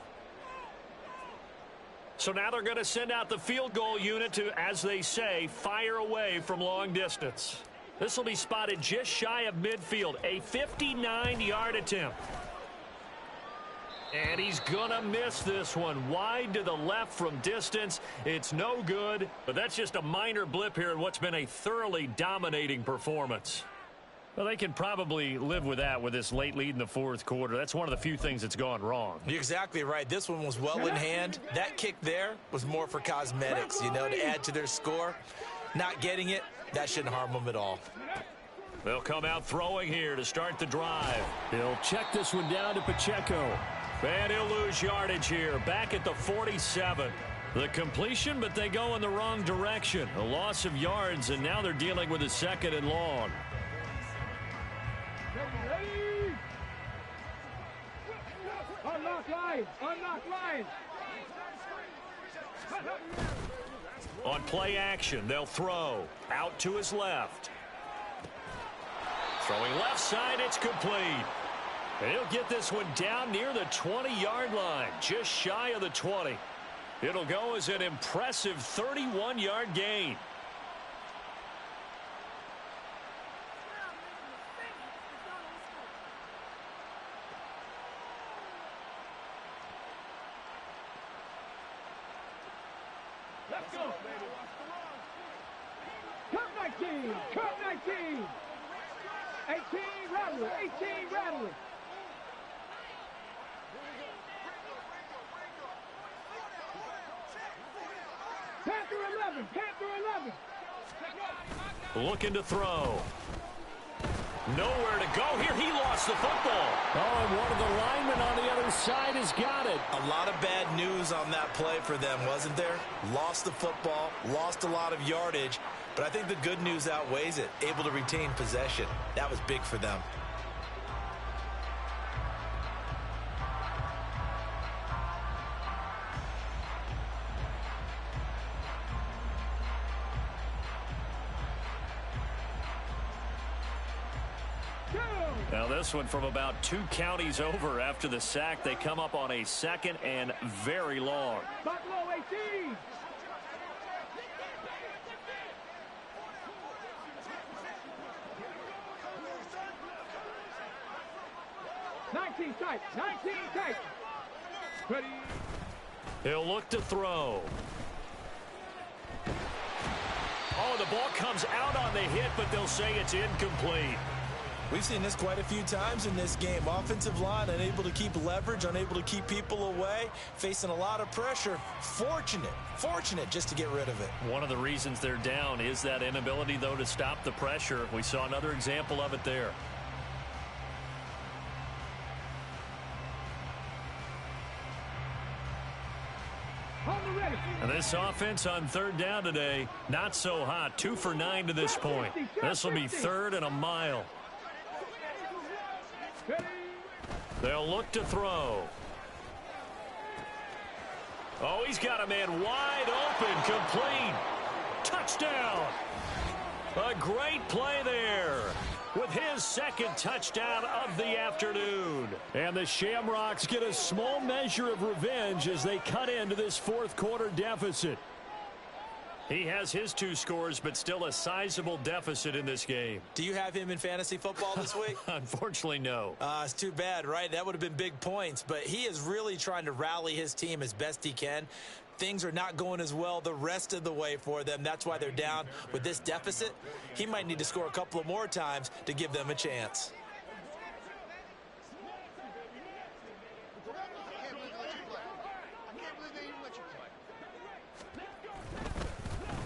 So now they're going to send out the field goal unit to, as they say, fire away from long distance. This will be spotted just shy of midfield, a 59-yard attempt. And he's going to miss this one. Wide to the left from distance. It's no good, but that's just a minor blip here in what's been a thoroughly dominating performance. Well, they can probably live with that with this late lead in the fourth quarter. That's one of the few things that's gone wrong.
You're exactly right. This one was well in hand. That kick there was more for cosmetics, you know, to add to their score. Not getting it, that shouldn't harm them at all.
They'll come out throwing here to start the drive. He'll check this one down to Pacheco. And he'll lose yardage here, back at the 47. The completion, but they go in the wrong direction. A loss of yards, and now they're dealing with a second and long.
Unlock line! Unlock line!
On play action, they'll throw. Out to his left. Throwing left side, it's complete. And he'll get this one down near the 20-yard line, just shy of the 20. It'll go as an impressive 31-yard gain.
Let's go! Cut 19! Cut 19! 18 Rattler! 18 Rattler! Panther 11! Panther 11!
Looking to throw. Nowhere to go here. He lost the football.
Oh, and one of the linemen on the other side has got it.
A lot of bad news on that play for them, wasn't there? Lost the football, lost a lot of yardage, but I think the good news outweighs it. Able to retain possession. That was big for them.
Now this one from about 2 counties over after the sack. They come up on a second and very long.
Buffalo 18! Nineteen tight! 19 tight! Ready?
He'll look to throw. Oh, the ball comes out on the hit, but they'll say it's incomplete.
We've seen this quite a few times in this game. Offensive line unable to keep leverage, unable to keep people away, facing a lot of pressure. Fortunate just to get rid of it.
One of the reasons they're down is that inability, though, to stop the pressure. We saw another example of it there. And this offense on third down today, not so hot. 2 for 9 to this point. This will be 3rd and a mile. They'll look to throw. Oh, he's got a man wide open, complete. Touchdown. A great play there with his second touchdown of the afternoon. And the Shamrocks get a small measure of revenge as they cut into this fourth quarter deficit. He has his 2 scores, but still a sizable deficit in this game.
Do you have him in fantasy football this week?
Unfortunately, no.
It's too bad, right? That would have been big points, but he is really trying to rally his team as best he can. Things are not going as well the rest of the way for them. That's why they're down with this deficit. He might need to score a couple of more times to give them a chance.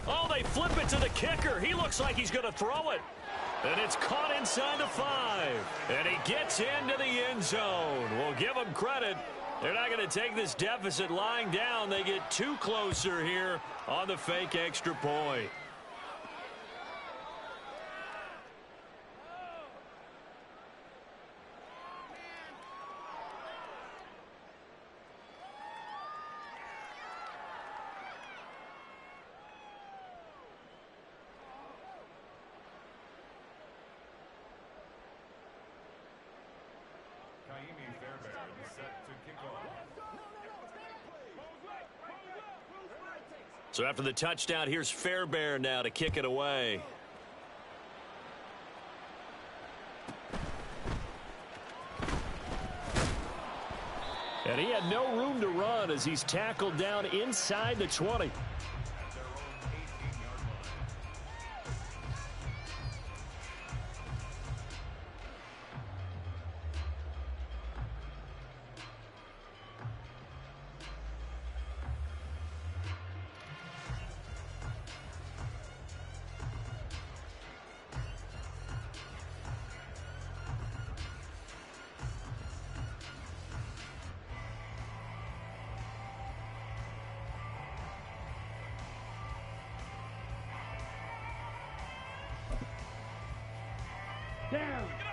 Oh, they flip it to the kicker. He looks like he's going to throw it. And it's caught inside the 5. And he gets into the end zone. We'll give him credit. They're not going to take this deficit lying down. They get 2 closer here on the fake extra point. So after the touchdown, here's Fairbairn now to kick it away. And he had no room to run as he's tackled down inside the 20.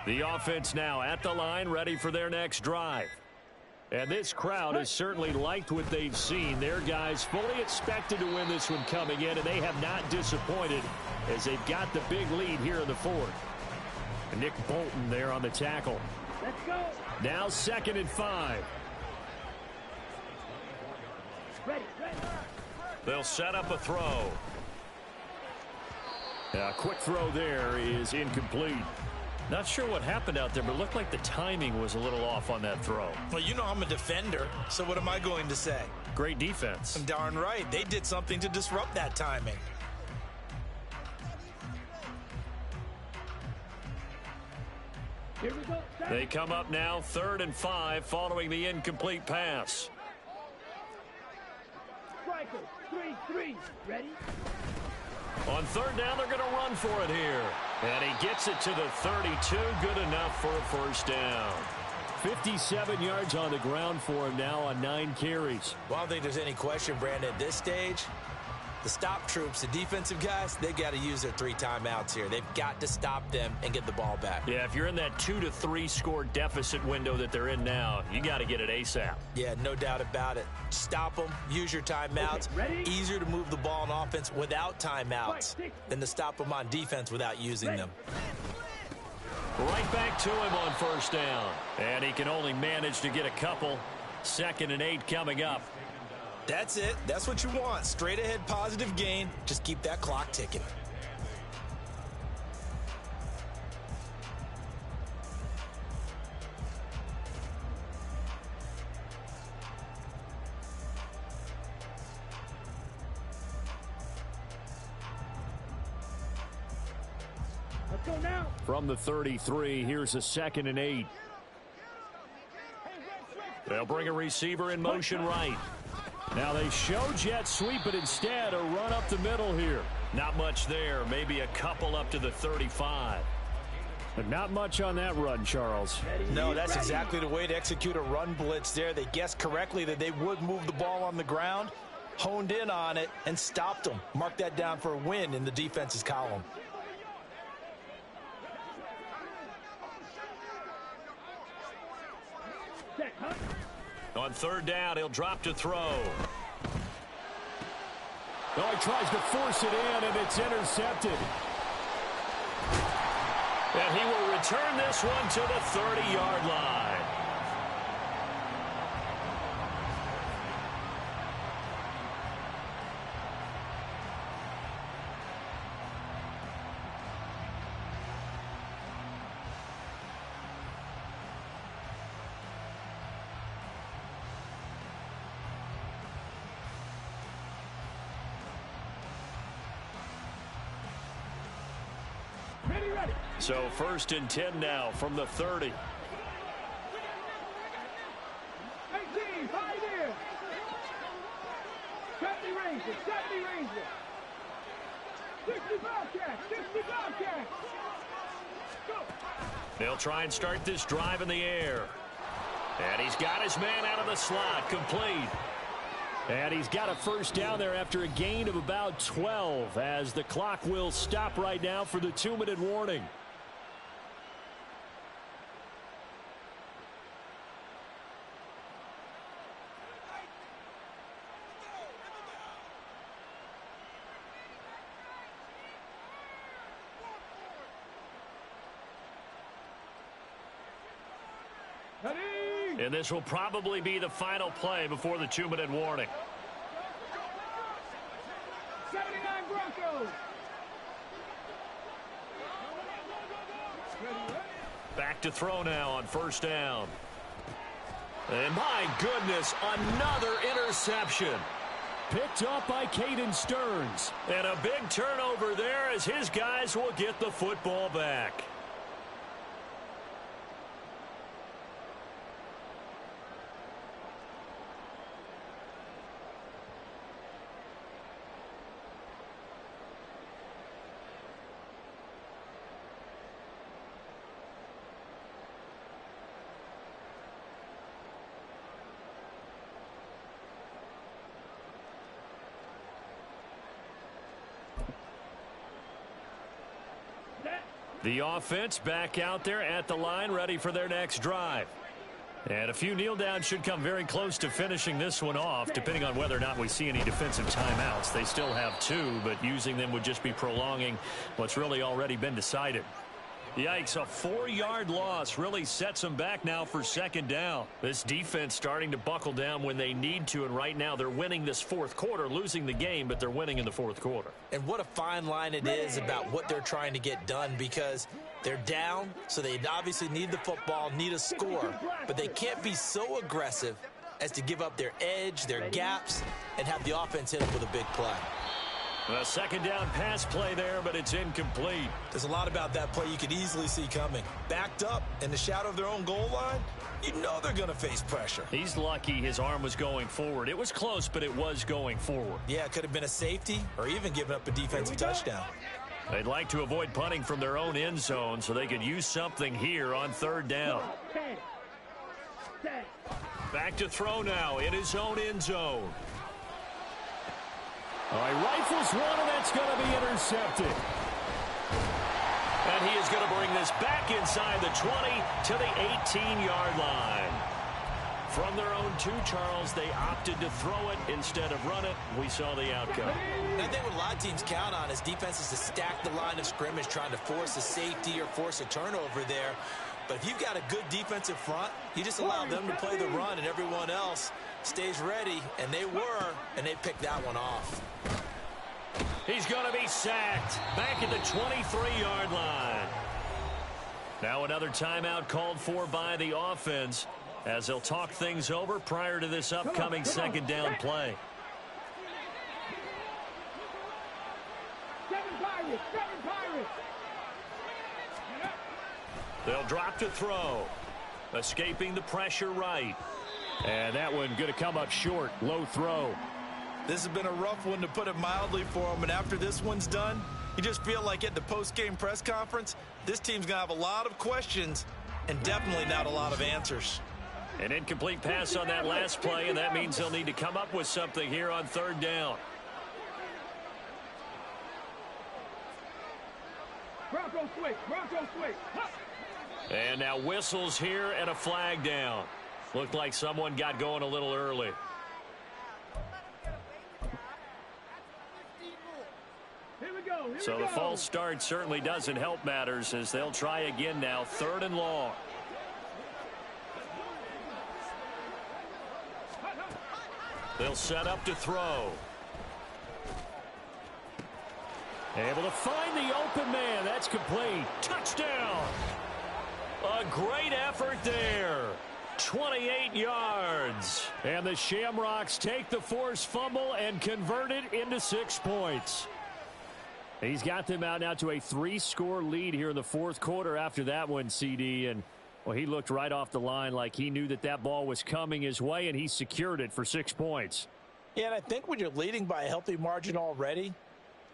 The offense now at the line, ready for their next drive. And this crowd has certainly liked what they've seen. Their guys fully expected to win this one coming in, and they have not disappointed as they've got the big lead here in the fourth. And Nick Bolton there on the tackle.
Let's go.
Now 2nd and 5.
Ready.
They'll set up a throw. A quick throw there is incomplete. Not sure what happened out there, but it looked like the timing was a little off on that throw.
Well, you know I'm a defender, so what am I going to say?
Great defense.
Darn right. They did something to disrupt that timing.
Here we go.
They come up now 3rd and 5 following the incomplete pass.
Striker, 3-3. Ready?
On 3rd down, they're going to run for it here. And he gets it to the 32. Good enough for a first down. 57 yards on the ground for him now on 9 carries.
Well, I don't think there's any question, Brandon, at this stage, the stop troops, the defensive guys, they got to use their 3 timeouts here. They've got to stop them and get the ball back.
Yeah, if you're in that 2 to 3 score deficit window that they're in now, you got to get it ASAP.
Yeah, no doubt about it. Stop them, use your timeouts.
Okay,
easier to move the ball on offense without timeouts than to stop them on defense without using them.
Right back to him on 1st down. And he can only manage to get a couple. 2nd and 8 coming up.
That's it. That's what you want. Straight ahead positive gain. Just keep that clock ticking.
Let's go now.
From the 33, here's a 2nd and 8. They'll bring a receiver in motion right. Now they show jet sweep, but instead a run up the middle here.
Not much there. Maybe a couple up to the 35.
But not much on that run, Charles.
No, that's exactly the way to execute a run blitz there. They guessed correctly that they would move the ball on the ground, honed in on it, and stopped them. Mark that down for a win in the defense's column.
On 3rd down, he'll drop to throw.
Oh, he tries to force it in, and it's intercepted.
And he will return this one to the 30-yard line. So 1st and 10 now from the 30.
18, high there. 70 Ranger, 70 Ranger. 60 Bobcat, 60 Bobcat. Go.
They'll try and start this drive in the air. And he's got his man out of the slot, complete.
And he's got a 1st down there after a gain of about 12, as the clock will stop right now for the 2-minute warning. And this will probably be the final play before the 2-minute warning.
79 Broncos.
Back to throw now on 1st down. And my goodness, another interception.
Picked up by Caden Stearns.
And a big turnover there as his guys will get the football back. The offense back out there at the line, ready for their next drive. And a few kneel downs should come very close to finishing this one off, depending on whether or not we see any defensive timeouts. They still have 2, but using them would just be prolonging what's really already been decided. Yikes, a 4-yard loss really sets them back now for 2nd down. This defense starting to buckle down when they need to, and right now they're winning this 4th quarter, losing the game, but they're winning in the 4th quarter.
And what a fine line it is about what they're trying to get done, because they're down, so they obviously need the football, need a score, but they can't be so aggressive as to give up their edge, their gaps, and have the offense hit them with a big play.
A 2nd down pass play there, but it's incomplete.
There's a lot about that play you could easily see coming. Backed up in the shadow of their own goal line, you know they're going to face pressure.
He's lucky his arm was going forward. It was close, but it was going forward.
Yeah, it could have been a safety or even given up a defensive touchdown.
They'd like to avoid punting from their own end zone so they could use something here on 3rd down. Back to throw now in his own end zone.
All right, rifles one, and that's going to be intercepted.
And he is going to bring this back inside the 20 to the 18-yard line. From their own 2, Charles, they opted to throw it instead of run it. We saw the outcome.
And I think what a lot of teams count on is defenses to stack the line of scrimmage, trying to force a safety or force a turnover there. But if you've got a good defensive front, you just allow them to play the run, and everyone else stays ready, and they were, and they picked that one off.
He's going to be sacked back at the 23-yard line. Now another timeout called for by the offense as they'll talk things over prior to this upcoming 2nd down play.
7 Pirates, 7 Pirates.
They'll drop to throw. Escaping the pressure right. And that one going to come up short. Low throw.
This has been a rough one, to put it mildly, for him. And after this one's done, you just feel like at the post-game press conference, this team's going to have a lot of questions and definitely not a lot of answers.
An incomplete pass on that last play, and that means they'll need to come up with something here on third down.
Bronco switch. Bronco switch. Huh.
And now whistles here and a flag down. Looked like someone got going a little early. So the false start certainly doesn't help matters, as they'll try again now. 3rd and long. They'll set up to throw. Able to find the open man. That's complete. Touchdown. A great effort there. 28 yards. And the Shamrocks take the forced fumble and convert it into 6 points. He's got them out now to a 3-score lead here in the 4th quarter after that one, CD. And, well, he looked right off the line like he knew that that ball was coming his way, and he secured it for 6 points.
Yeah, and I think when you're leading by a healthy margin already,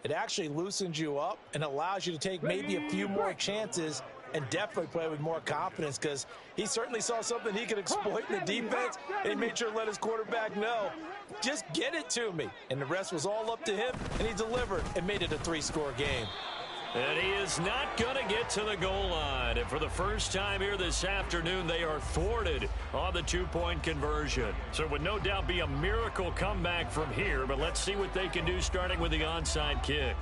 it actually loosens you up and allows you to take maybe a few more chances and definitely play with more confidence, because he certainly saw something he could exploit in the defense, and he made sure to let his quarterback know, just get it to me. And the rest was all up to him, and he delivered and made it a 3-score game.
And he is not going to get to the goal line. And for the first time here this afternoon, they are thwarted on the 2-point conversion. So it would no doubt be a miracle comeback from here, but let's see what they can do starting with the onside kick.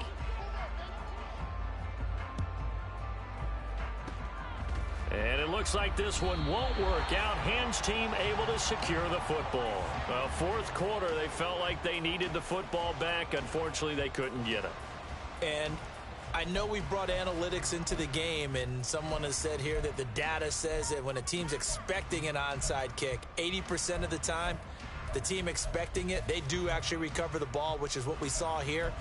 And it looks like this one won't work out. Hans team able to secure the football. 4th quarter, they felt like they needed the football back. Unfortunately, they couldn't get it.
And I know we brought analytics into the game, and someone has said here that the data says that when a team's expecting an onside kick, 80% of the time, the team expecting it, they do actually recover the ball, which is what we saw here.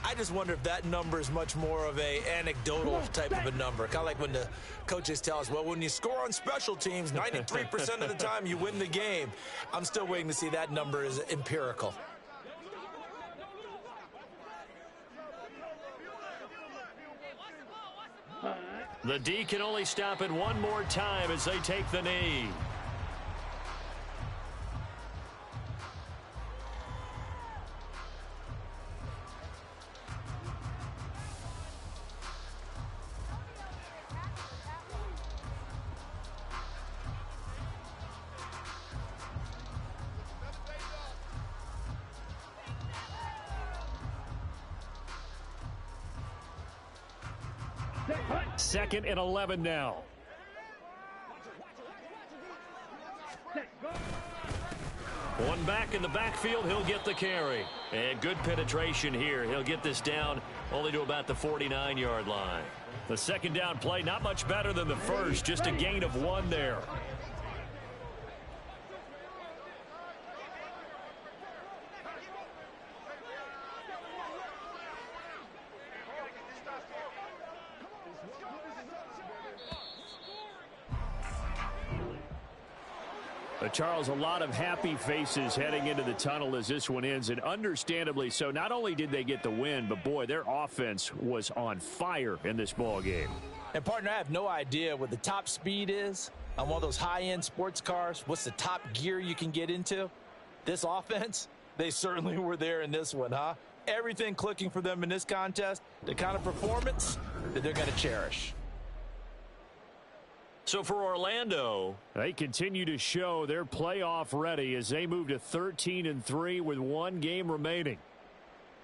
I just wonder if that number is much more of a anecdotal type of a number. Kind of like when the coaches tell us, well, when you score on special teams, 93% of the time you win the game. I'm still waiting to see that number is empirical.
The D can only stop it one more time as they take the knee. Second and 11 now. One back in the backfield, he'll get the carry. And good penetration here. He'll get this down only to about the 49-yard line. The second down play, not much better than the first, just a gain of 1 there. Charles, a lot of happy faces heading into the tunnel as this one ends, and understandably so. Not only did they get the win, but boy, their offense was on fire in this ball game.
And partner, I have no idea what the top speed is on one of those high-end sports cars. What's the top gear you can get into? This offense, they certainly were there in this one, huh? Everything clicking for them in this contest, the kind of performance that they're going to cherish.
So for Orlando, they continue to show they're playoff ready as they move to 13-3 with 1 game remaining.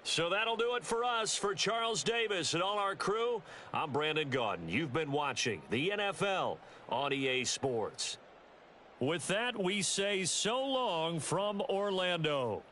So that'll do it for us. For Charles Davis and all our crew, I'm Brandon Gaudin. You've been watching the NFL on EA Sports. With that, we say so long from Orlando.